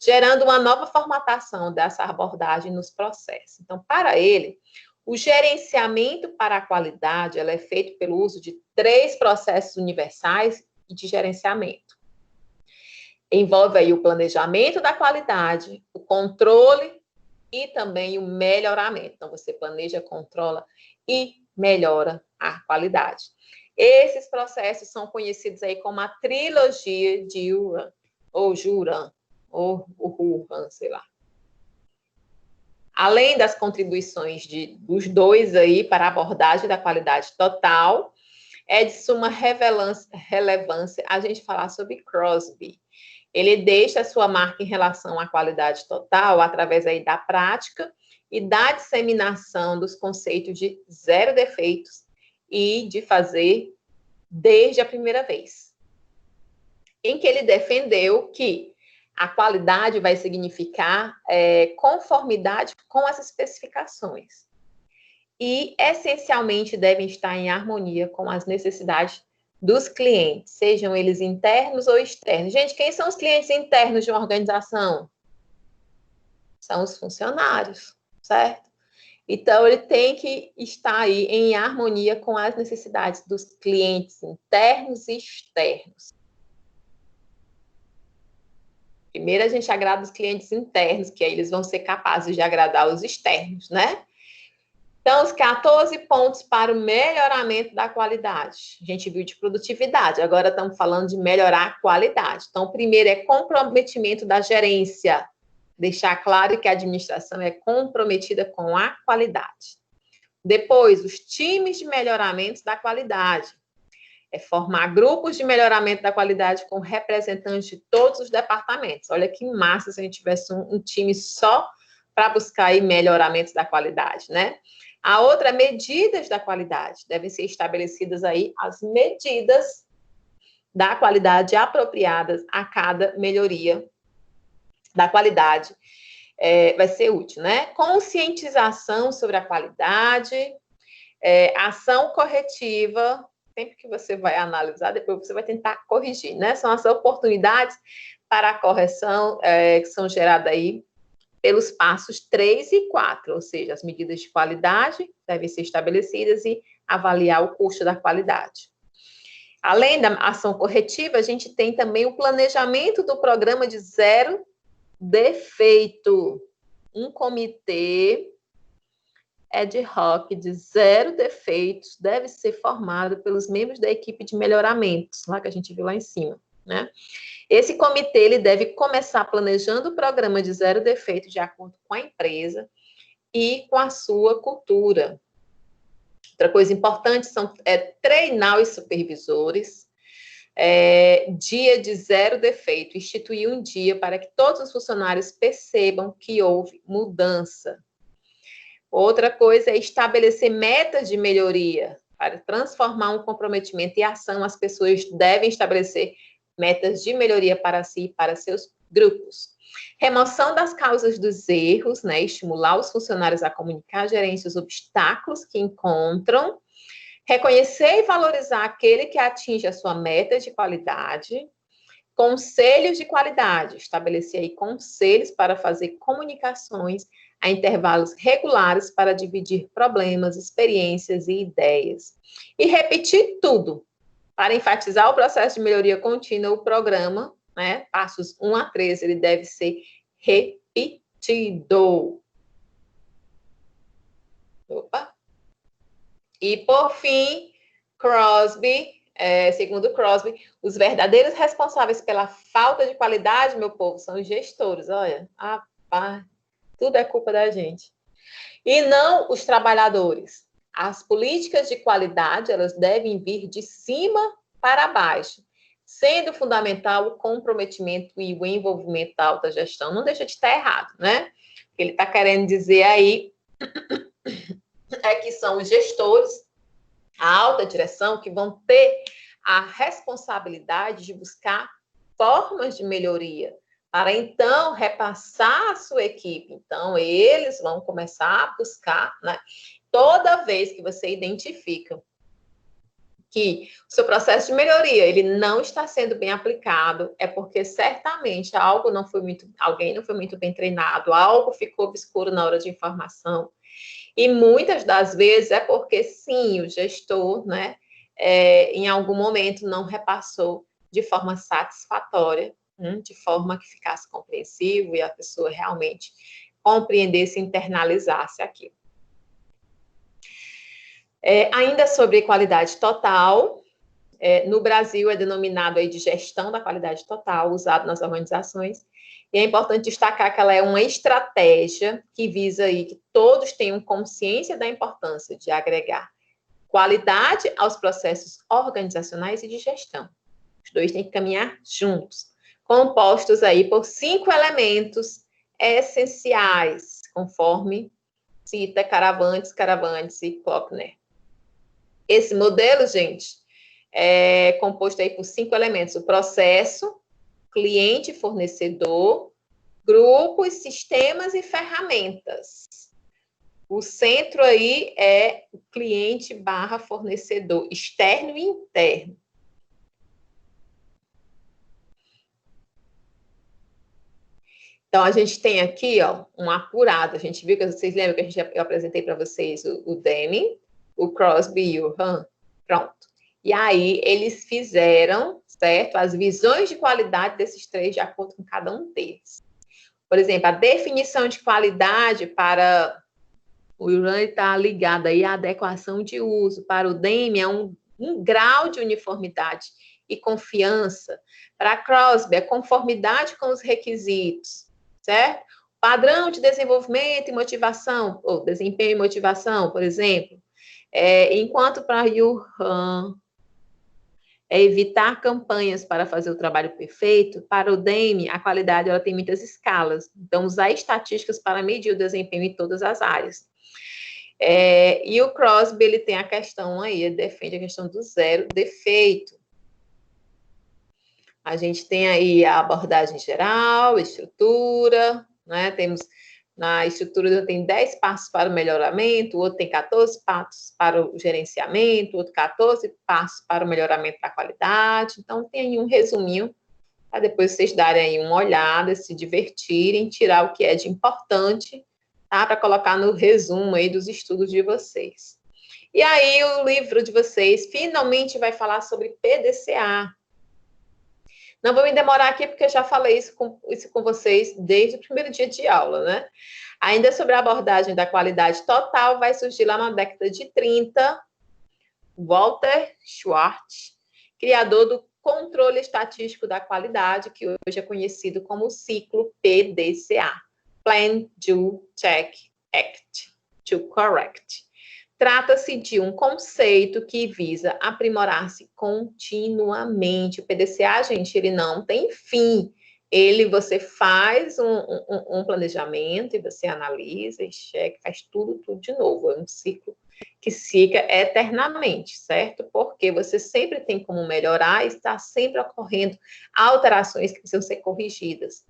Gerando uma nova formatação dessa abordagem nos processos. Então, para ele, o gerenciamento para a qualidade ela é feito pelo uso de 3 processos universais de gerenciamento. Envolve aí o planejamento da qualidade, o controle e também o melhoramento. Então, você planeja, controla e melhora a qualidade. Esses processos são conhecidos aí como a trilogia de Uran, ou Juran, ou Huran, sei lá. Além das contribuições dos dois aí para a abordagem da qualidade total, é de suma relevância a gente falar sobre Crosby. Ele deixa a sua marca em relação à qualidade total através aí da prática e da disseminação dos conceitos de 0 defeitos e de fazer desde a primeira vez. Em que ele defendeu que a qualidade vai significar conformidade com as especificações e, essencialmente, devem estar em harmonia com as necessidades dos clientes, sejam eles internos ou externos. Gente, quem são os clientes internos de uma organização? São os funcionários, certo? Então, ele tem que estar aí em harmonia com as necessidades dos clientes internos e externos. Primeiro, a gente agrada os clientes internos, que aí eles vão ser capazes de agradar os externos, né? Então, os 14 pontos para o melhoramento da qualidade. A gente viu de produtividade, agora estamos falando de melhorar a qualidade. Então, o primeiro é comprometimento da gerência. Deixar claro que a administração é comprometida com a qualidade. Depois, os times de melhoramento da qualidade. É formar grupos de melhoramento da qualidade com representantes de todos os departamentos. Olha que massa se a gente tivesse um time só para buscar aí melhoramentos da qualidade, né? A outra é medidas da qualidade. Devem ser estabelecidas aí as medidas da qualidade apropriadas a cada melhoria da qualidade. Vai ser útil, né? Conscientização sobre a qualidade, ação corretiva, sempre que você vai analisar, depois você vai tentar corrigir, né? São as oportunidades para a correção que são geradas aí pelos passos 3 e 4, ou seja, as medidas de qualidade devem ser estabelecidas e avaliar o custo da qualidade. Além da ação corretiva, a gente tem também o planejamento do programa de 0 defeito. Um comitê ad hoc de 0 defeitos deve ser formado pelos membros da equipe de melhoramentos, lá que a gente viu lá em cima, né? Esse comitê ele deve começar planejando o programa de 0 defeito de acordo com a empresa e com a sua cultura. Outra coisa importante é treinar os supervisores, dia de 0 defeito, instituir um dia para que todos os funcionários percebam que houve mudança. Outra coisa é estabelecer metas de melhoria. Para transformar um comprometimento em ação, as pessoas devem estabelecer metas de melhoria para si e para seus grupos. Remoção das causas dos erros, né? Estimular os funcionários a comunicar à gerência os obstáculos que encontram. Reconhecer e valorizar aquele que atinge a sua meta de qualidade. Conselhos de qualidade. Estabelecer aí conselhos para fazer comunicações a intervalos regulares para dividir problemas, experiências e ideias. E repetir tudo. Para enfatizar o processo de melhoria contínua, o programa, né, passos 1 a 13, ele deve ser repetido. Opa! E, por fim, segundo Crosby, os verdadeiros responsáveis pela falta de qualidade, meu povo, são os gestores. Olha, rapaz, tudo é culpa da gente. E não os trabalhadores. As políticas de qualidade, elas devem vir de cima para baixo, sendo fundamental o comprometimento e o envolvimento da alta gestão. Não deixa de estar errado, né? O que ele está querendo dizer aí é que são os gestores, a alta direção, que vão ter a responsabilidade de buscar formas de melhoria, para então repassar a sua equipe. Então, eles vão começar a buscar, né? Toda vez que você identifica que o seu processo de melhoria ele não está sendo bem aplicado, é porque certamente alguém não foi muito bem treinado, algo ficou obscuro na hora de informação. E muitas das vezes é porque, sim, o gestor, né, em algum momento não repassou de forma satisfatória, de forma que ficasse compreensível e a pessoa realmente compreendesse e internalizasse aquilo. Ainda sobre qualidade total, no Brasil é denominado aí de gestão da qualidade total, usado nas organizações, e é importante destacar que ela é uma estratégia que visa aí que todos tenham consciência da importância de agregar qualidade aos processos organizacionais e de gestão. Os dois têm que caminhar juntos, compostos aí por 5 elementos essenciais, conforme cita Caravantes e Klockner. Esse modelo, gente, é composto aí por 5 elementos: o processo, cliente, fornecedor, grupos, sistemas e ferramentas. O centro aí é o cliente / fornecedor, externo e interno. Então, a gente tem aqui, ó, um apurado. A gente viu que vocês lembram que eu apresentei para vocês o Deming, o Crosby e o Han? Pronto. E aí, eles fizeram, certo, as visões de qualidade desses 3 de acordo com cada um deles. Por exemplo, a definição de qualidade para o Uran está ligada aí à adequação de uso. Para o Deming, é um grau de uniformidade e confiança. Para Crosby, é conformidade com os requisitos, certo? Padrão de desenvolvimento e motivação, ou desempenho e motivação, por exemplo. Enquanto para Yuhan é evitar campanhas para fazer o trabalho perfeito, para o Deming, a qualidade ela tem muitas escalas. Então, usar estatísticas para medir o desempenho em todas as áreas. E o Crosby, ele tem a questão aí, ele defende a questão do 0 defeito. A gente tem aí a abordagem geral, estrutura, né? Temos na estrutura tem 10 passos para o melhoramento, o outro tem 14 passos para o gerenciamento, o outro 14 passos para o melhoramento da qualidade. Então, tem aí um resuminho, para depois vocês darem aí uma olhada, se divertirem, tirar o que é de importante, tá? Para colocar no resumo aí dos estudos de vocês. E aí, o livro de vocês finalmente vai falar sobre PDCA. Não vou me demorar aqui, porque eu já falei isso com vocês desde o primeiro dia de aula, né? Ainda sobre a abordagem da qualidade total, vai surgir lá na década de 30, Walter Schwartz, criador do controle estatístico da qualidade, que hoje é conhecido como o ciclo PDCA, Plan, Do, Check, Act, to Correct. Trata-se de um conceito que visa aprimorar-se continuamente. O PDCA, gente, ele não tem fim. Você faz um planejamento e você analisa e checa, faz tudo de novo. É um ciclo que fica eternamente, certo? Porque você sempre tem como melhorar e está sempre ocorrendo alterações que precisam ser corrigidas.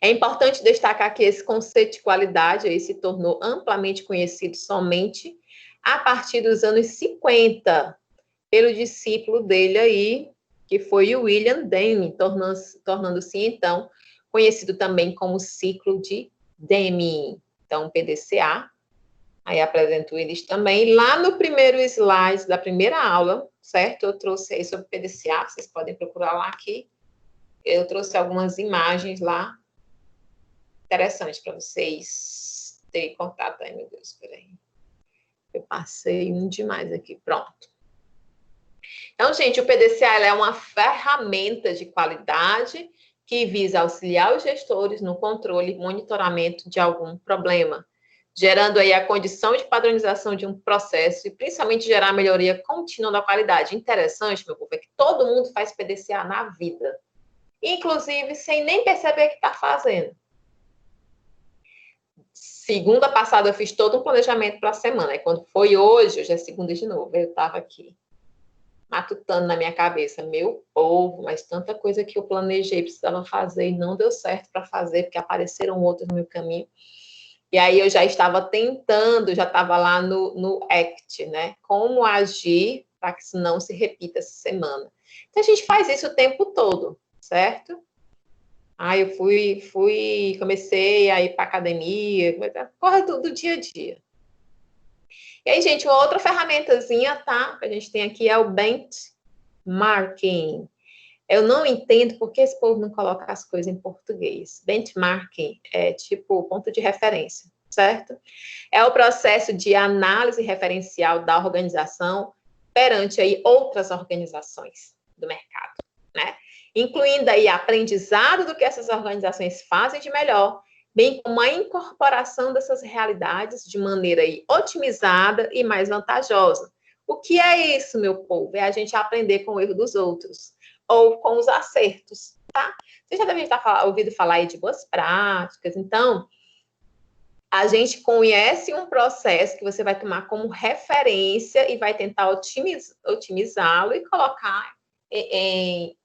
É importante destacar que esse conceito de qualidade aí se tornou amplamente conhecido somente a partir dos anos 50, pelo discípulo dele aí, que foi o William Deming, tornando-se, então, conhecido também como ciclo de Deming. Então, PDCA. Aí apresento eles também. Lá no primeiro slide da primeira aula, certo? Eu trouxe aí sobre PDCA, vocês podem procurar lá aqui. Eu trouxe algumas imagens lá, interessantes para vocês terem contato. Ai, meu Deus, peraí. Eu passei um demais aqui, pronto. Então, gente, o PDCA é uma ferramenta de qualidade que visa auxiliar os gestores no controle e monitoramento de algum problema, gerando aí a condição de padronização de um processo e principalmente gerar a melhoria contínua da qualidade. Interessante, meu povo, é que todo mundo faz PDCA na vida, inclusive sem nem perceber que está fazendo. Segunda passada eu fiz todo um planejamento para a semana, e quando foi hoje é segunda de novo, eu estava aqui matutando na minha cabeça, meu povo, mas tanta coisa que eu planejei, precisava fazer e não deu certo para fazer, porque apareceram outros no meu caminho. E aí eu já estava tentando, já estava lá no ACT, né? Como agir para que isso não se repita essa semana. Então a gente faz isso o tempo todo, certo? Aí eu comecei a ir para academia, corre do dia a dia. E aí, gente, uma outra ferramentazinha, tá? Que a gente tem aqui é o benchmarking. Eu não entendo por que esse povo não coloca as coisas em português. Benchmarking é tipo ponto de referência, certo? É o processo de análise referencial da organização perante aí outras organizações do mercado, né? Incluindo aí aprendizado do que essas organizações fazem de melhor, bem como a incorporação dessas realidades de maneira aí otimizada e mais vantajosa. O que é isso, meu povo? É a gente aprender com o erro dos outros ou com os acertos, tá? Você já deve estar ouvido falar aí de boas práticas. Então, a gente conhece um processo que você vai tomar como referência e vai tentar otimizá-lo e colocar em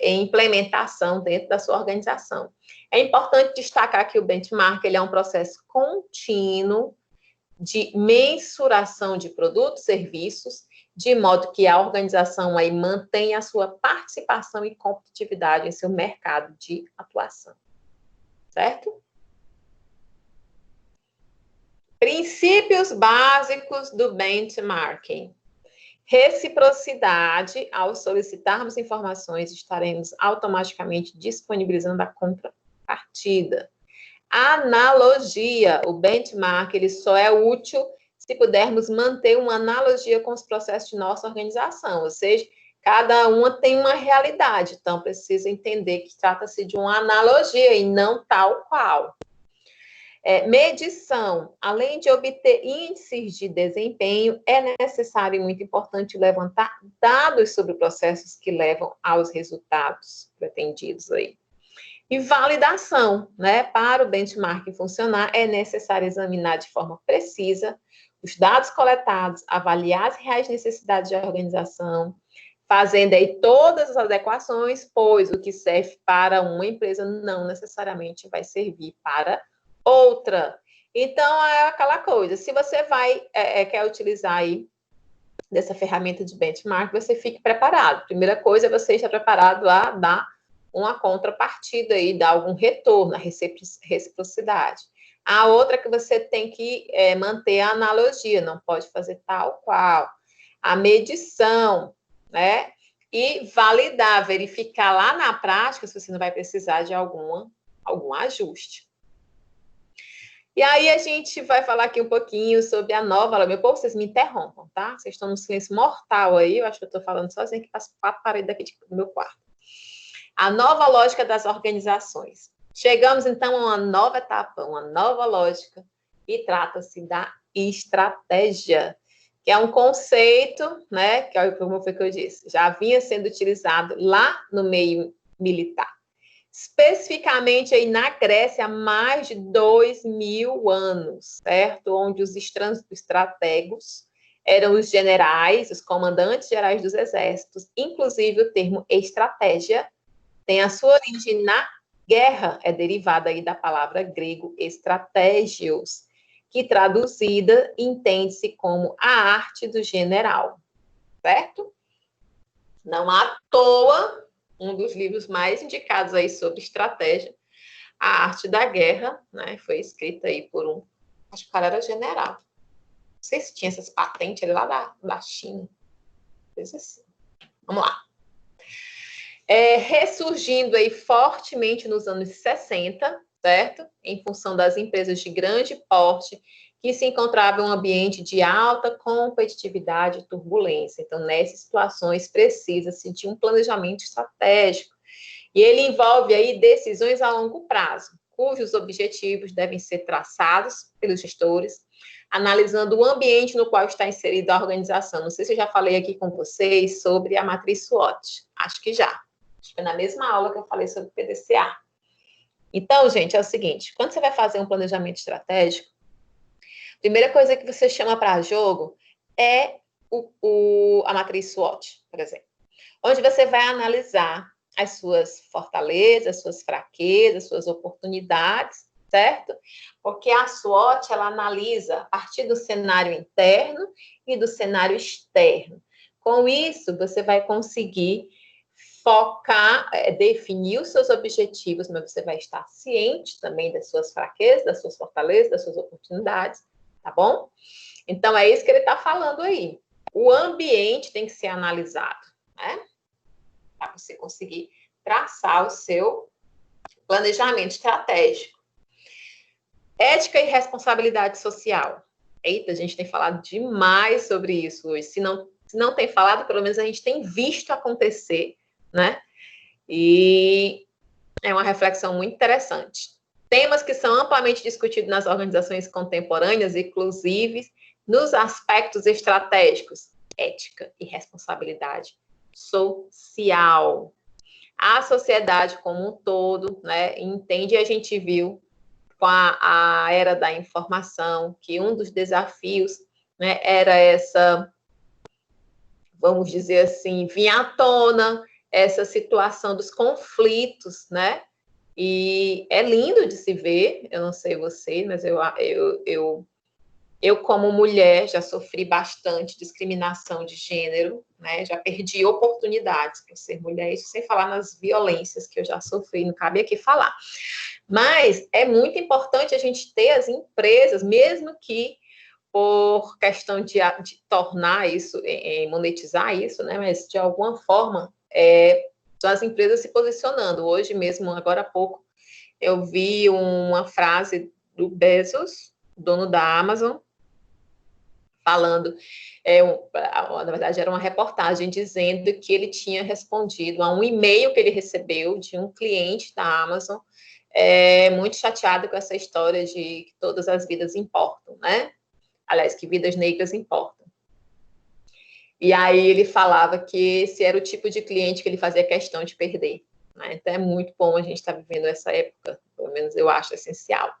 implementação dentro da sua organização. É importante destacar que o benchmark ele é um processo contínuo de mensuração de produtos e serviços, de modo que a organização aí mantenha a sua participação e competitividade em seu mercado de atuação. Certo? Princípios básicos do benchmarking. Reciprocidade, ao solicitarmos informações, estaremos automaticamente disponibilizando a contrapartida. Analogia, o benchmark, ele só é útil se pudermos manter uma analogia com os processos de nossa organização, ou seja, cada uma tem uma realidade, então precisa entender que trata-se de uma analogia e não tal qual. Medição. Além de obter índices de desempenho, é necessário e muito importante levantar dados sobre processos que levam aos resultados pretendidos aí. E validação, né? Para o benchmarking funcionar, é necessário examinar de forma precisa os dados coletados, avaliar as reais necessidades da organização, fazendo aí todas as adequações, pois o que serve para uma empresa não necessariamente vai servir para outra. Então, é aquela coisa, se você quer utilizar aí dessa ferramenta de benchmark, você fique preparado. Primeira coisa é você estar preparado a dar uma contrapartida aí, dar algum retorno, a reciprocidade. A outra é que você tem que manter a analogia, não pode fazer tal qual. A medição, né? E validar, verificar lá na prática se você não vai precisar de algum ajuste. E aí a gente vai falar aqui um pouquinho sobre a nova... Meu povo, vocês me interrompam, tá? Vocês estão no silêncio mortal aí, eu acho que eu estou falando sozinha, que faço 4 paredes daqui do meu quarto. A nova lógica das organizações. Chegamos, então, a uma nova etapa, uma nova lógica, e trata-se da estratégia, que é um conceito, né, que é como foi que eu disse, já vinha sendo utilizado lá no meio militar. Especificamente aí na Grécia há mais de 2.000 anos, certo? Onde os estrategos eram os generais, os comandantes gerais dos exércitos. Inclusive, o termo estratégia tem a sua origem na guerra, é derivada aí da palavra grego estratégios, que traduzida entende-se como a arte do general, certo? Não à toa, um dos livros mais indicados aí sobre estratégia, A Arte da Guerra, né, foi escrito aí por acho que o cara era general. Não sei se tinha essas patentes lá da China. Coisa assim. Vamos lá. Ressurgindo aí fortemente nos anos 60, certo? Em função das empresas de grande porte que se encontravam em um ambiente de alta competitividade e turbulência. Então, nessas situações, precisa-se de um planejamento estratégico. E ele envolve aí decisões a longo prazo, cujos objetivos devem ser traçados pelos gestores, analisando o ambiente no qual está inserida a organização. Não sei se eu já falei aqui com vocês sobre a matriz SWOT. Acho que já. Acho que foi na mesma aula que eu falei sobre o PDCA. Então, gente, é o seguinte, quando você vai fazer um planejamento estratégico, a primeira coisa que você chama para jogo é a matriz SWOT, por exemplo, onde você vai analisar as suas fortalezas, as suas fraquezas, as suas oportunidades, certo? Porque a SWOT, ela analisa a partir do cenário interno e do cenário externo. Com isso, você vai conseguir focar, definir os seus objetivos, mas você vai estar ciente também das suas fraquezas, das suas fortalezas, das suas oportunidades, tá bom? Então, é isso que ele está falando aí. O ambiente tem que ser analisado, né? Para você conseguir traçar o seu planejamento estratégico. Ética e responsabilidade social. Eita, a gente tem falado demais sobre isso hoje. Se não tem falado, pelo menos a gente tem visto acontecer, né? E é uma reflexão muito interessante. Temas que são amplamente discutidos nas organizações contemporâneas, inclusive nos aspectos estratégicos, ética e responsabilidade social. A sociedade como um todo, né, entende, e a gente viu com a era da informação que um dos desafios, né, era essa, vamos dizer assim, vinha à tona essa situação dos conflitos, né? E é lindo de se ver, eu não sei você, mas eu como mulher, já sofri bastante discriminação de gênero, né? Já perdi oportunidades por ser mulher, isso sem falar nas violências que eu já sofri, não cabe aqui falar. Mas é muito importante a gente ter as empresas, mesmo que por questão de tornar isso, monetizar isso, né? Mas de alguma forma, são as empresas se posicionando. Hoje mesmo, agora há pouco, eu vi uma frase do Bezos, dono da Amazon, falando, na verdade era uma reportagem dizendo que ele tinha respondido a um e-mail que ele recebeu de um cliente da Amazon, muito chateado com essa história de que todas as vidas importam, né? Aliás, que vidas negras importam. E aí ele falava que esse era o tipo de cliente que ele fazia questão de perder, né? Então é muito bom a gente estar vivendo essa época, pelo menos eu acho essencial.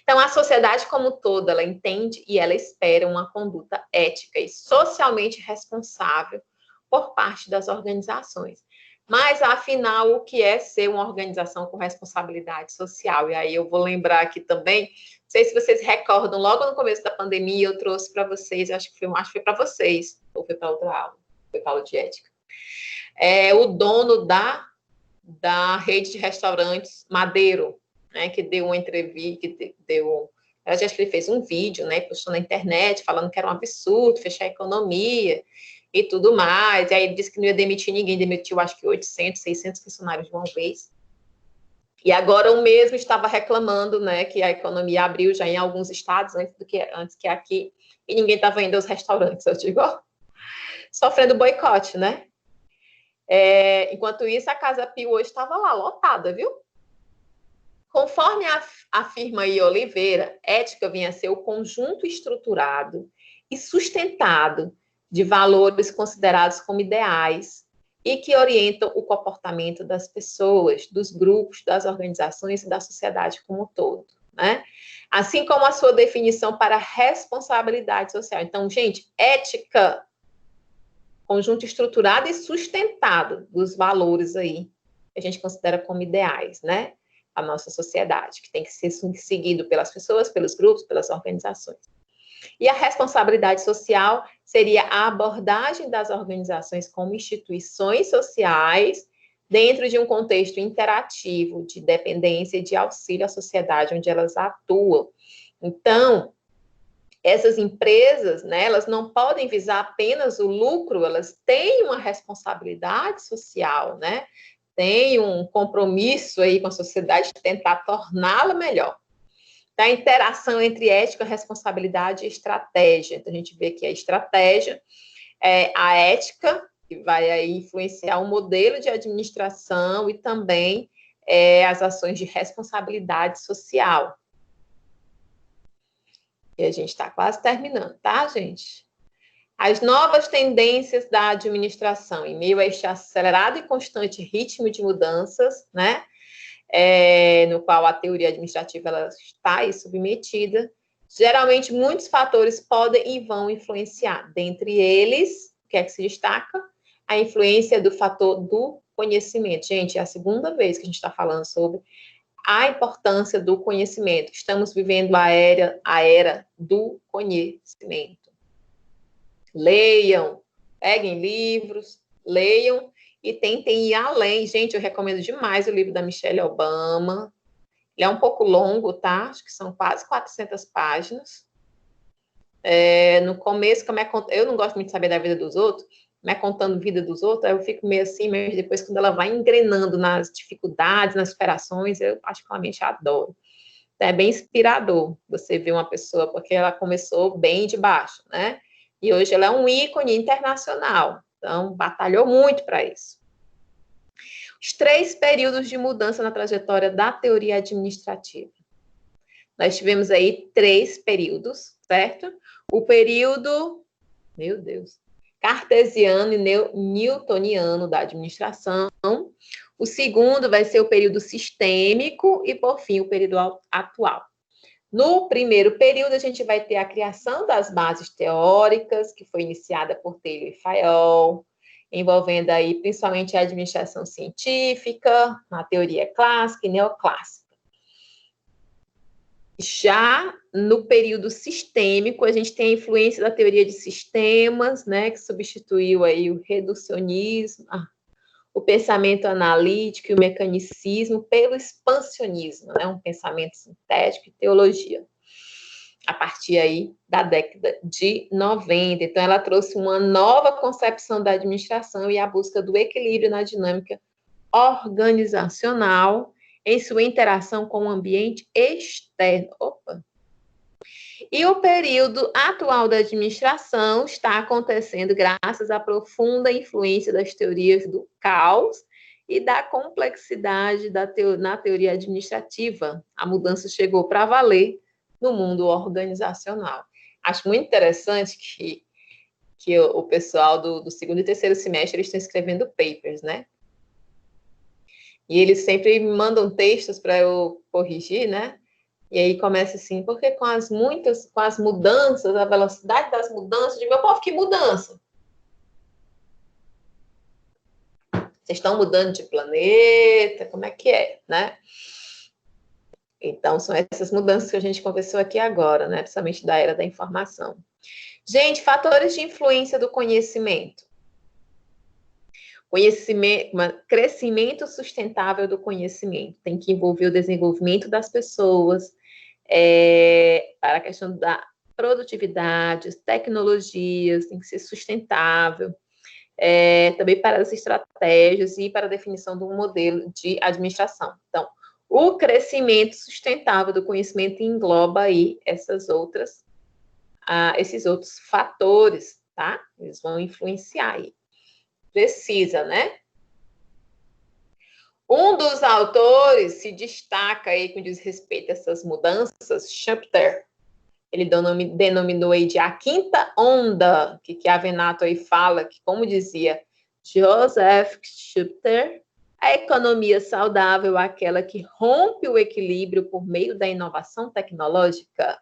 Então a sociedade como um todo, ela entende e ela espera uma conduta ética e socialmente responsável por parte das organizações. Mas, afinal, o que é ser uma organização com responsabilidade social? E aí eu vou lembrar aqui também, não sei se vocês recordam, logo no começo da pandemia eu trouxe para vocês, acho que foi para vocês, ou foi para outra aula, foi para aula de ética. O dono da rede de restaurantes Madeiro, né, que deu uma entrevista, eu acho que ele fez um vídeo, né, postou na internet, falando que era um absurdo fechar a economia e tudo mais, e aí ele disse que não ia demitir ninguém, demitiu acho que 800, 600 funcionários de uma vez, e agora o mesmo estava reclamando, né, que a economia abriu já em alguns estados, antes que aqui, e ninguém estava indo aos restaurantes, eu digo, sofrendo boicote, né? Enquanto isso, a Casa Pio hoje estava lá, lotada, viu? Conforme afirma aí Oliveira, ética vinha a ser o conjunto estruturado e sustentado de valores considerados como ideais e que orientam o comportamento das pessoas, dos grupos, das organizações e da sociedade como um todo, né? Assim como a sua definição para responsabilidade social. Então, gente, ética, conjunto estruturado e sustentado dos valores aí que a gente considera como ideais, né? a nossa sociedade, que tem que ser seguido pelas pessoas, pelos grupos, pelas organizações. E a responsabilidade social seria a abordagem das organizações como instituições sociais dentro de um contexto interativo de dependência e de auxílio à sociedade onde elas atuam. Então, essas empresas, né, elas não podem visar apenas o lucro, elas têm uma responsabilidade social, né? Têm um compromisso aí com a sociedade de tentar torná-la melhor. A interação entre ética, responsabilidade e estratégia. Então, a gente vê que a estratégia é a ética, que vai aí influenciar o modelo de administração e também as ações de responsabilidade social. E a gente está quase terminando, tá, gente? As novas tendências da administração, em meio a este acelerado e constante ritmo de mudanças, né? No qual a teoria administrativa ela está aí submetida, geralmente muitos fatores podem e vão influenciar. Dentre eles, o que é que se destaca? A influência do fator do conhecimento. Gente, é a segunda vez que a gente está falando sobre a importância do conhecimento. Estamos vivendo a era do conhecimento. Leiam, peguem livros, leiam e tentem ir além. Gente, eu recomendo demais o livro da Michelle Obama. Ele é um pouco longo, tá? Acho que são quase 400 páginas. No começo, eu não gosto muito de saber da vida dos outros, mas contando a vida dos outros, aí eu fico meio assim, mas depois, quando ela vai engrenando nas dificuldades, nas superações, eu particularmente adoro. Então, é bem inspirador você ver uma pessoa, porque ela começou bem de baixo, né? E hoje ela é um ícone internacional. Então, batalhou muito para isso. Os 3 períodos de mudança na trajetória da teoria administrativa. Nós tivemos aí 3 períodos, certo? O período, meu Deus, cartesiano e newtoniano da administração. O segundo vai ser o período sistêmico e, por fim, o período atual. No primeiro período, a gente vai ter a criação das bases teóricas, que foi iniciada por Taylor e Fayol, envolvendo aí principalmente a administração científica, a teoria clássica e neoclássica. Já no período sistêmico, a gente tem a influência da teoria de sistemas, né, que substituiu aí o reducionismo, o pensamento analítico e o mecanicismo pelo expansionismo, né, um pensamento sintético e teologia, a partir aí da década de 90. Então, ela trouxe uma nova concepção da administração e a busca do equilíbrio na dinâmica organizacional em sua interação com o ambiente externo. E o período atual da administração está acontecendo graças à profunda influência das teorias do caos e da complexidade na teoria administrativa. A mudança chegou para valer no mundo organizacional. Acho muito interessante que o pessoal do segundo e terceiro semestre eles estão escrevendo papers, né? E eles sempre me mandam textos para eu corrigir, né? E aí começa assim, porque com as mudanças, a velocidade das mudanças, de meu povo, que mudança? Vocês estão mudando de planeta? Como é que é, né? Então, são essas mudanças que a gente conversou aqui agora, né? Principalmente da era da informação. Gente, fatores de influência do conhecimento. Crescimento sustentável do conhecimento. Tem que envolver o desenvolvimento das pessoas, para a questão da produtividade, tecnologias, tem que ser sustentável, também para as estratégias e para a definição de um modelo de administração. Então, o crescimento sustentável do conhecimento engloba aí esses outros fatores, tá? Eles vão influenciar aí. Precisa, né? Um dos autores se destaca aí com diz respeito a essas mudanças, Schumpeter. Ele denominou aí de a quinta onda, que a Venato aí fala, que como dizia Joseph Schumpeter, a economia saudável é aquela que rompe o equilíbrio por meio da inovação tecnológica.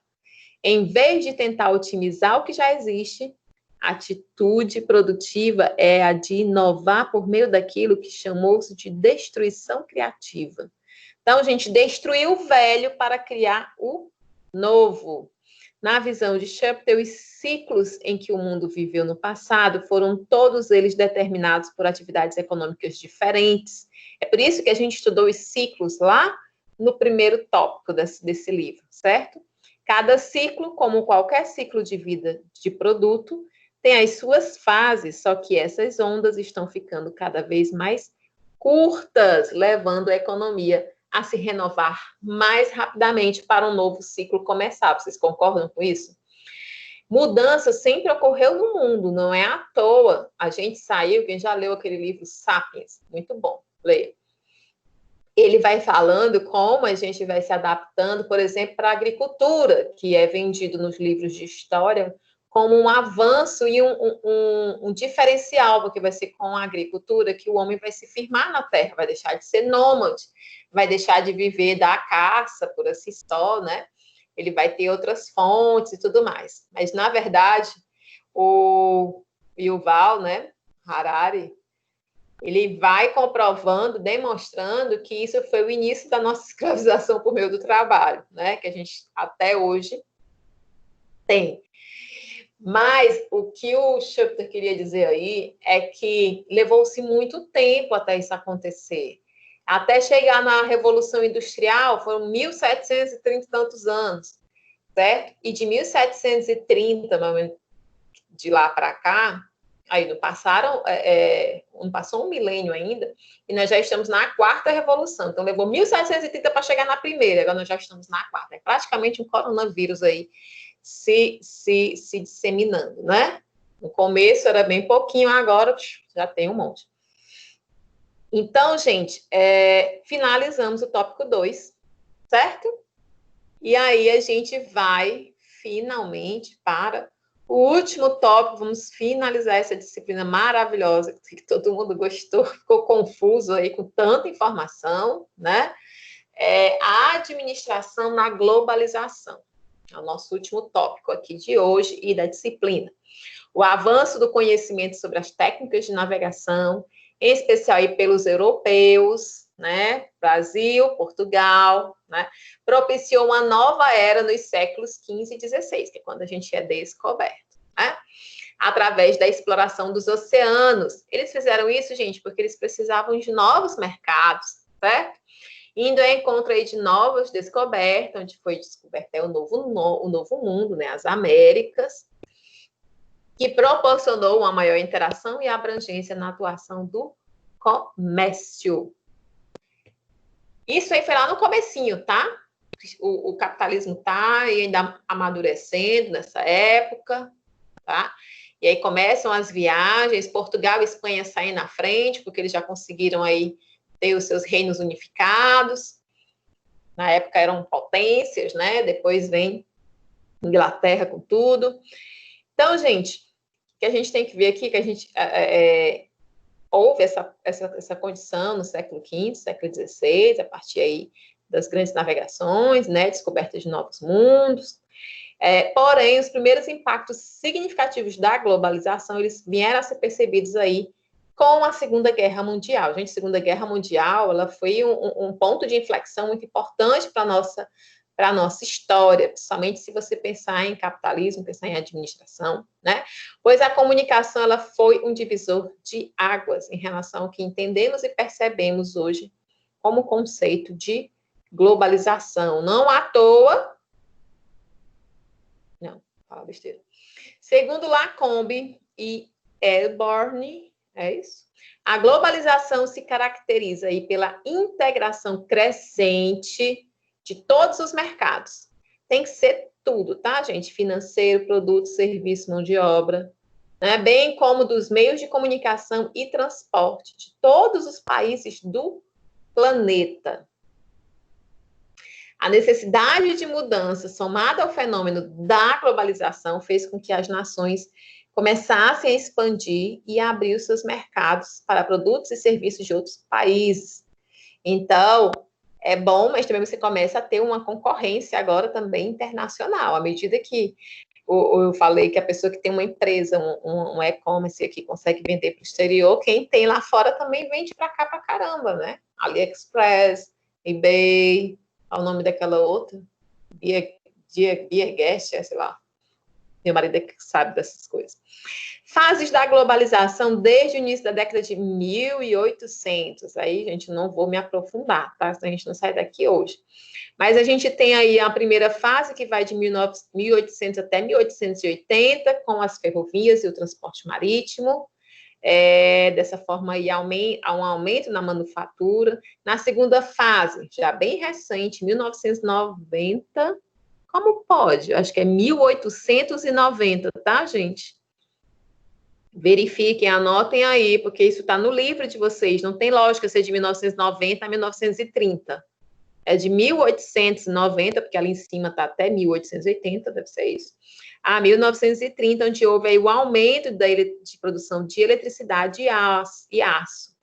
Em vez de tentar otimizar o que já existe, a atitude produtiva é a de inovar por meio daquilo que chamou-se de destruição criativa. Então, a gente destruiu o velho para criar o novo. Na visão de Schumpeter, os ciclos em que o mundo viveu no passado foram todos eles determinados por atividades econômicas diferentes. É por isso que a gente estudou os ciclos lá no primeiro tópico desse livro, certo? Cada ciclo, como qualquer ciclo de vida de produto, tem as suas fases, só que essas ondas estão ficando cada vez mais curtas, levando a economia a se renovar mais rapidamente para um novo ciclo começar. Vocês concordam com isso? Mudança sempre ocorreu no mundo, não é à toa. A gente saiu, quem já leu aquele livro Sapiens, muito bom, leia. Ele vai falando como a gente vai se adaptando, por exemplo, para a agricultura, que é vendido nos livros de história como um avanço e um diferencial, porque vai ser com a agricultura que o homem vai se firmar na terra, vai deixar de ser nômade, vai deixar de viver da caça por assim só, né? Ele vai ter outras fontes e tudo mais. Mas, na verdade, o Yuval, né, Harari, ele vai comprovando, demonstrando que isso foi o início da nossa escravização por meio do trabalho, né? Que a gente até hoje tem. Mas o que o Schumpeter queria dizer aí é que levou-se muito tempo até isso acontecer. Até chegar na Revolução Industrial, foram 1730 e tantos anos, certo? E de 1730, de lá para cá, aí não passou um milênio ainda, e nós já estamos na quarta revolução. Então, levou 1730 para chegar na primeira, agora nós já estamos na quarta. É praticamente um coronavírus aí se disseminando, né? No começo era bem pouquinho, agora já tem um monte. Então, gente, finalizamos o tópico 2, certo? E aí a gente vai finalmente para o último tópico. Vamos finalizar essa disciplina maravilhosa que todo mundo gostou, ficou confuso aí com tanta informação, né? A administração na globalização. É o nosso último tópico aqui de hoje e da disciplina. O avanço do conhecimento sobre as técnicas de navegação, em especial aí pelos europeus, né? Brasil, Portugal, né? Propiciou uma nova era nos séculos XV e XVI, que é quando a gente é descoberto, né? Através da exploração dos oceanos. Eles fizeram isso, gente, porque eles precisavam de novos mercados, certo? Indo ao encontro aí de novas descobertas, onde foi descoberto o novo mundo, né? As Américas, que proporcionou uma maior interação e abrangência na atuação do comércio. Isso aí foi lá no comecinho, tá? O capitalismo tá ainda amadurecendo nessa época, tá? E aí começam as viagens, Portugal e Espanha saem na frente, porque eles já conseguiram aí ter os seus reinos unificados. Na época eram potências, né? Depois vem Inglaterra com tudo. Então, gente, que a gente tem que ver aqui, que a gente houve essa condição no século V, século XVI, a partir aí das grandes navegações, né, descoberta de novos mundos. Porém, os primeiros impactos significativos da globalização, eles vieram a ser percebidos aí com a Segunda Guerra Mundial. Gente, a Segunda Guerra Mundial, ela foi um ponto de inflexão muito importante para a nossa história, principalmente se você pensar em capitalismo, pensar em administração, né? Pois a comunicação, ela foi um divisor de águas em relação ao que entendemos e percebemos hoje como conceito de globalização. Não à toa... Não, fala besteira. Segundo Lacombe e Elborn, é isso? A globalização se caracteriza aí pela integração crescente de todos os mercados. Tem que ser tudo, tá, gente? Financeiro, produto, serviço, mão de obra, né? Bem como dos meios de comunicação e transporte de todos os países do planeta. A necessidade de mudança, somada ao fenômeno da globalização, fez com que as nações começassem a expandir e abrir os seus mercados para produtos e serviços de outros países. Então, é bom, mas também você começa a ter uma concorrência agora também internacional. À medida que eu falei que a pessoa que tem uma empresa, um e-commerce aqui, consegue vender para o exterior, quem tem lá fora também vende para cá para caramba, né? AliExpress, eBay, qual o nome daquela outra? Biergest, sei lá. Meu marido é que sabe dessas coisas. Fases da globalização desde o início da década de 1800. Aí, gente, não vou me aprofundar, tá? A gente não sai daqui hoje. Mas a gente tem aí a primeira fase, que vai de 1800 até 1880, com as ferrovias e o transporte marítimo. Dessa forma, aí há um aumento na manufatura. Na segunda fase, já bem recente, 1990, como pode? Acho que é 1890, tá, gente? Verifiquem, anotem aí, porque isso está no livro de vocês. Não tem lógica ser de 1990 a 1930. É de 1890, porque ali em cima está até 1880, deve ser isso. A 1930, onde houve aí o aumento de produção de eletricidade e aço.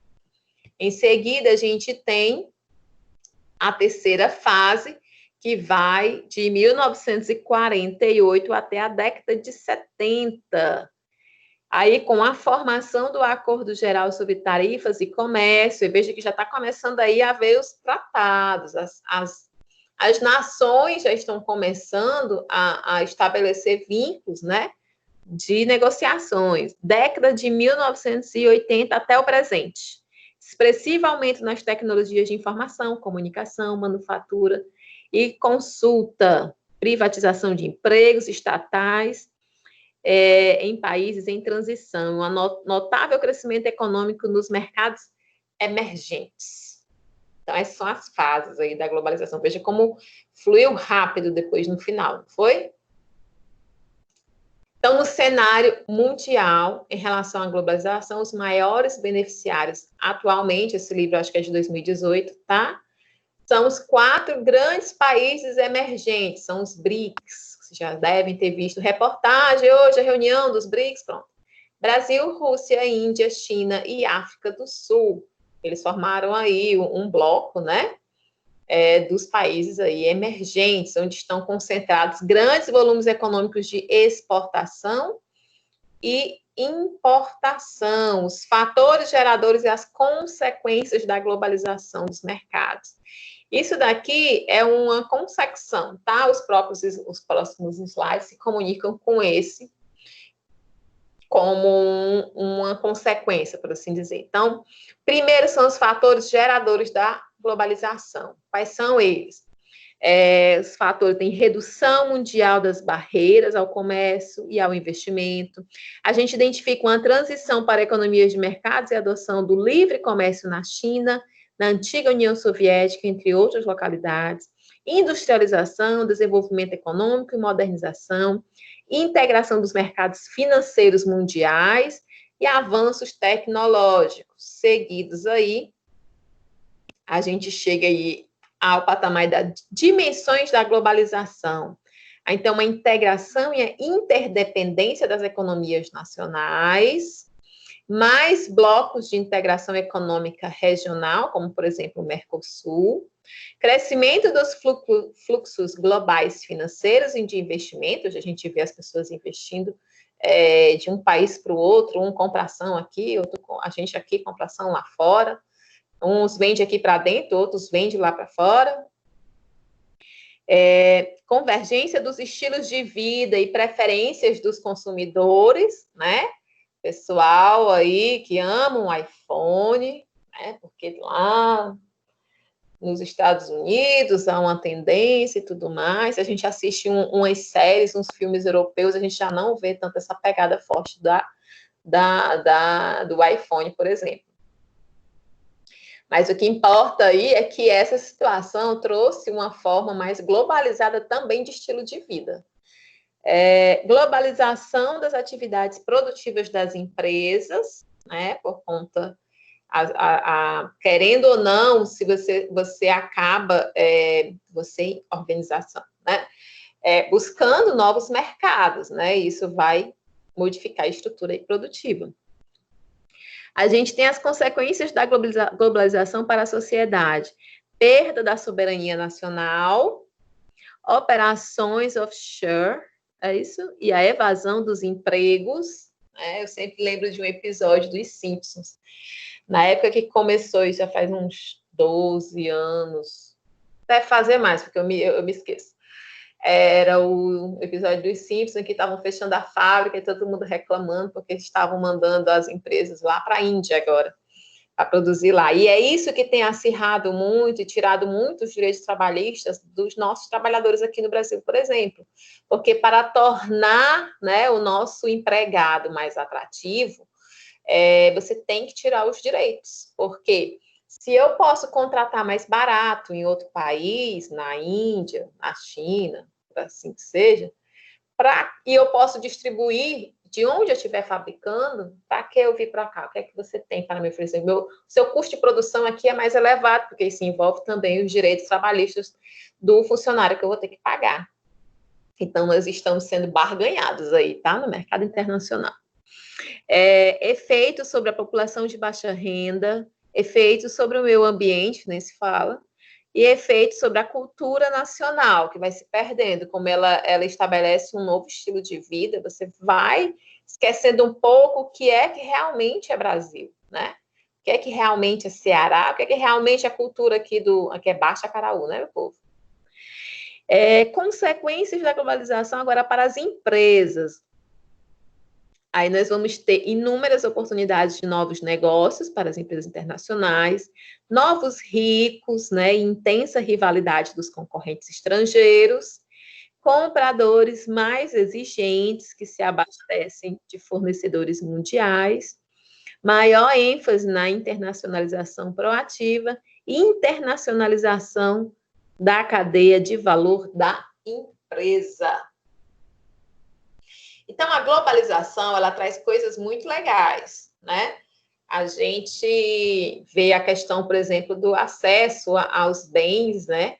Em seguida, a gente tem a terceira fase, que vai de 1948 até a década de 70. Aí, com a formação do Acordo Geral sobre Tarifas e Comércio, e veja que já está começando aí a ver os tratados, as nações já estão começando a estabelecer vínculos, né, de negociações. Década de 1980 até o presente. Expressivo aumento nas tecnologias de informação, comunicação, manufatura e consulta, privatização de empregos estatais, em países em transição, um notável crescimento econômico nos mercados emergentes. Então, essas são as fases aí da globalização. Veja como fluiu rápido depois no final, não foi? Então, no cenário mundial, em relação à globalização, os maiores beneficiários atualmente, esse livro acho que é de 2018, tá? São os 4 grandes países emergentes, são os BRICS. Vocês já devem ter visto reportagem hoje, a reunião dos BRICS, pronto. Brasil, Rússia, Índia, China e África do Sul. Eles formaram aí um bloco, né, dos países aí emergentes, onde estão concentrados grandes volumes econômicos de exportação e importação, os fatores geradores e as consequências da globalização dos mercados. Isso daqui é uma consecução, tá? Os próximos slides se comunicam com esse como uma consequência, por assim dizer. Então, primeiro são os fatores geradores da globalização. Quais são eles? Os fatores têm redução mundial das barreiras ao comércio e ao investimento. A gente identifica uma transição para economias de mercados e adoção do livre comércio na China, na antiga União Soviética, entre outras localidades, industrialização, desenvolvimento econômico e modernização, integração dos mercados financeiros mundiais e avanços tecnológicos. Seguidos aí, a gente chega aí ao patamar das dimensões da globalização. Então, uma integração e a interdependência das economias nacionais, mais blocos de integração econômica regional, como, por exemplo, o Mercosul, crescimento dos fluxos globais financeiros e de investimentos, a gente vê as pessoas investindo de um país para o outro, um compra ação aqui, outro, a gente aqui compra ação lá fora, uns vende aqui para dentro, outros vende lá para fora. Convergência dos estilos de vida e preferências dos consumidores, né? Pessoal aí que ama um iPhone, né? Porque lá nos Estados Unidos há uma tendência e tudo mais. Se a gente assiste umas séries, uns filmes europeus, a gente já não vê tanto essa pegada forte do iPhone, por exemplo. Mas o que importa aí é que essa situação trouxe uma forma mais globalizada também de estilo de vida. Globalização das atividades produtivas das empresas, né, por conta, querendo ou não, se você acaba, você, organização, né, buscando novos mercados, né, isso vai modificar a estrutura produtiva. A gente tem as consequências da globalização para a sociedade. Perda da soberania nacional, operações offshore, é isso? E a evasão dos empregos. Eu sempre lembro de um episódio dos Simpsons. Na época que começou, isso já faz uns 12 anos, Deve fazer mais, porque eu me esqueço. Era o episódio dos Simpsons, que estavam fechando a fábrica e todo mundo reclamando, porque estavam mandando as empresas lá para a Índia agora, para produzir lá. E é isso que tem acirrado muito e tirado muitos direitos trabalhistas dos nossos trabalhadores aqui no Brasil, por exemplo. Porque para tornar, né, o nosso empregado mais atrativo, você tem que tirar os direitos. Porque se eu posso contratar mais barato em outro país, na Índia, na China, assim que seja, e eu posso distribuir de onde eu estiver fabricando, para que eu vir para cá? O que é que você tem para me oferecer? Seu custo de produção aqui é mais elevado, porque isso envolve também os direitos trabalhistas do funcionário que eu vou ter que pagar. Então, nós estamos sendo barganhados aí, tá? No mercado internacional. Efeitos sobre a população de baixa renda, efeitos sobre o meio ambiente, nem se fala, e efeitos sobre a cultura nacional, que vai se perdendo, como ela estabelece um novo estilo de vida, você vai esquecendo um pouco o que realmente é Brasil, né? O que é que realmente é Ceará, o que é que realmente é a cultura aqui é Baixa Caraú, né, meu povo? Consequências da globalização agora para as empresas. Aí nós vamos ter inúmeras oportunidades de novos negócios para as empresas internacionais, novos ricos, né, e intensa rivalidade dos concorrentes estrangeiros, compradores mais exigentes que se abastecem de fornecedores mundiais, maior ênfase na internacionalização proativa e internacionalização da cadeia de valor da empresa. Então, a globalização, ela traz coisas muito legais, né? A gente vê a questão, por exemplo, do acesso aos bens, né?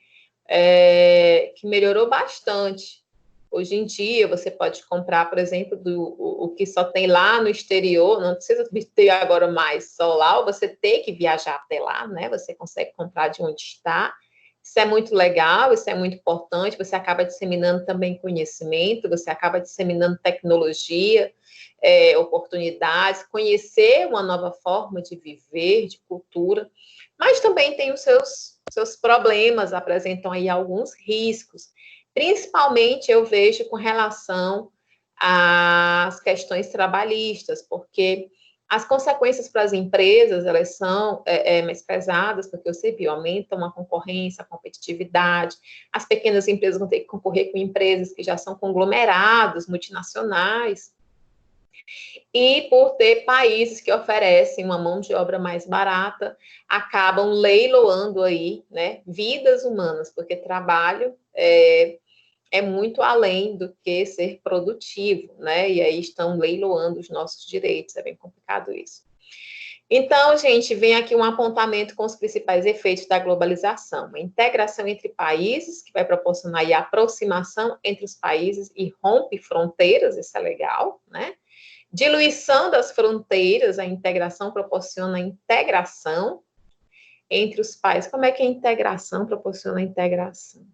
Que melhorou bastante. Hoje em dia, você pode comprar, por exemplo, o que só tem lá no exterior, não precisa ter agora mais só lá, ou você ter que viajar até lá, né? Você consegue comprar de onde está. Isso é muito legal, isso é muito importante, você acaba disseminando também conhecimento, você acaba disseminando tecnologia, oportunidades, conhecer uma nova forma de viver, de cultura, mas também tem os seus problemas, apresentam aí alguns riscos, principalmente eu vejo com relação às questões trabalhistas, porque as consequências para as empresas, elas são mais pesadas, porque você viu, aumentam a concorrência, a competitividade, as pequenas empresas vão ter que concorrer com empresas que já são conglomerados, multinacionais, e por ter países que oferecem uma mão de obra mais barata, acabam leiloando aí, né, vidas humanas, porque trabalho é muito além do que ser produtivo, né? E aí estão leiloando os nossos direitos, é bem complicado isso. Então, gente, vem aqui um apontamento com os principais efeitos da globalização. A integração entre países, que vai proporcionar aí a aproximação entre os países e rompe fronteiras, isso é legal, né? Diluição das fronteiras, a integração proporciona a integração entre os países. Como é que a integração proporciona a integração?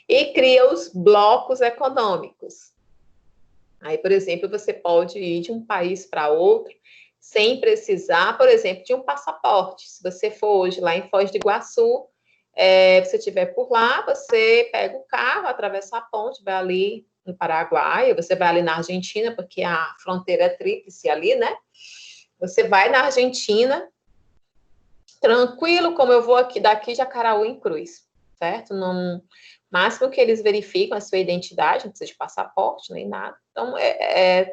E cria os blocos econômicos. Aí, por exemplo, você pode ir de um país para outro sem precisar, por exemplo, de um passaporte. Se você for hoje lá em Foz do Iguaçu, você estiver por lá, você pega o carro, atravessa a ponte, vai ali no Paraguai, você vai ali na Argentina, porque a fronteira é tríplice ali, né? Você vai na Argentina, tranquilo, como eu vou daqui de Acaraú em Cruz, certo? Não... máximo que eles verificam a sua identidade, não precisa de passaporte nem nada. Então,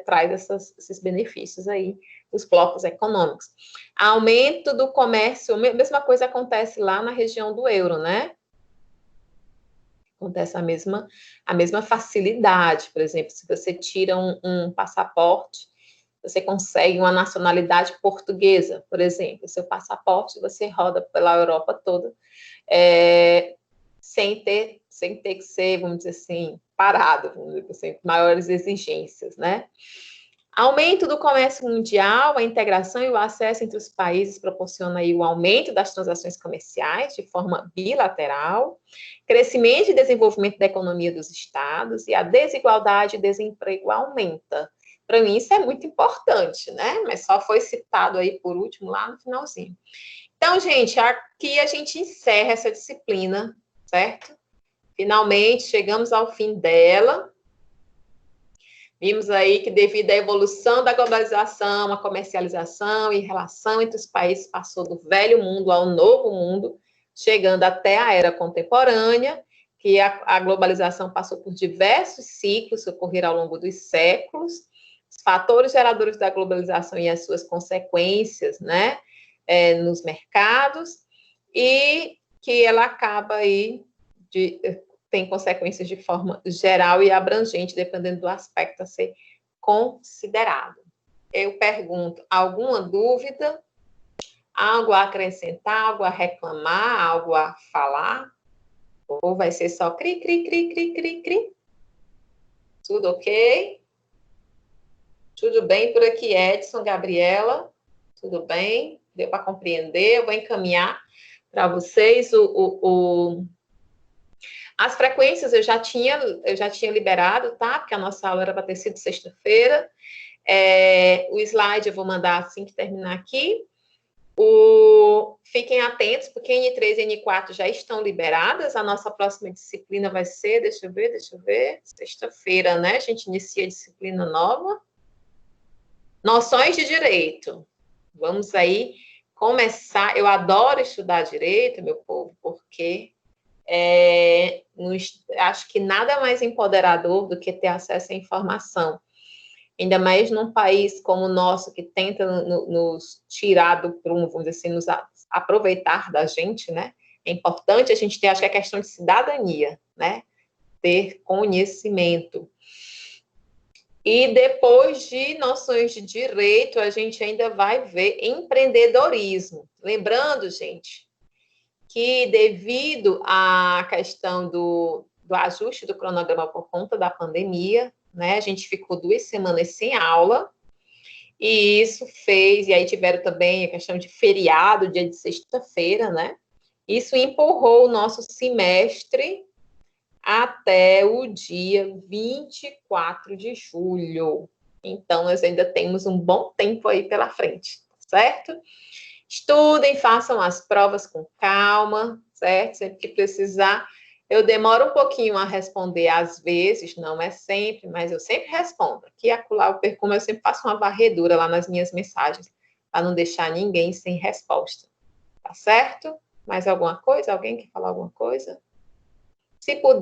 traz esses benefícios aí, os blocos econômicos. Aumento do comércio, a mesma coisa acontece lá na região do euro, né? Acontece a mesma facilidade. Por exemplo, se você tira um passaporte, você consegue uma nacionalidade portuguesa, por exemplo. Seu passaporte, você roda pela Europa toda, sem ter que ser, vamos dizer assim, parado, vamos dizer assim, maiores exigências, né? Aumento do comércio mundial, a integração e o acesso entre os países proporciona aí o aumento das transações comerciais de forma bilateral, crescimento e desenvolvimento da economia dos estados e a desigualdade e desemprego aumenta. Para mim isso é muito importante, né? Mas só foi citado aí por último lá no finalzinho. Então, gente, aqui a gente encerra essa disciplina, certo? Finalmente, chegamos ao fim dela. Vimos aí que devido à evolução da globalização, a comercialização e relação entre os países passou do velho mundo ao novo mundo, chegando até a era contemporânea, que a globalização passou por diversos ciclos que ocorreram ao longo dos séculos, os fatores geradores da globalização e as suas consequências, né, nos mercados, e que ela acaba aí tem consequências de forma geral e abrangente, dependendo do aspecto a ser considerado. Eu pergunto, alguma dúvida? Algo a acrescentar, algo a reclamar, algo a falar? Ou vai ser só cri, cri, cri, cri, cri, cri? Tudo ok? Tudo bem por aqui, Edson, Gabriela? Tudo bem? Deu para compreender? Eu vou encaminhar para vocês as frequências eu já tinha liberado, tá? Porque a nossa aula era para ter sido sexta-feira. O slide eu vou mandar assim que terminar aqui. Fiquem atentos, porque N3 e N4 já estão liberadas. A nossa próxima disciplina vai ser, deixa eu ver, sexta-feira, né? A gente inicia a disciplina nova. Noções de direito. Vamos aí começar. Eu adoro estudar direito, meu povo, porque acho que nada mais empoderador do que ter acesso à informação. Ainda mais num país como o nosso, que tenta nos tirar do prumo, vamos dizer assim, nos aproveitar da gente, né? É importante a gente ter, acho que é questão de cidadania, né? Ter conhecimento. E depois de noções de direito, a gente ainda vai ver empreendedorismo. Lembrando, gente, que devido à questão do ajuste do cronograma por conta da pandemia, né, a gente ficou 2 semanas sem aula, e isso fez, e aí tiveram também a questão de feriado, dia de sexta-feira, né, isso empurrou o nosso semestre até o dia 24 de julho. Então, nós ainda temos um bom tempo aí pela frente, certo? Estudem, façam as provas com calma, certo? Sempre que precisar. Eu demoro um pouquinho a responder, às vezes, não é sempre, mas eu sempre respondo. Aqui, acolá, o percurso, eu sempre faço uma varredura lá nas minhas mensagens, para não deixar ninguém sem resposta. Tá certo? Mais alguma coisa? Alguém quer falar alguma coisa? Se puder,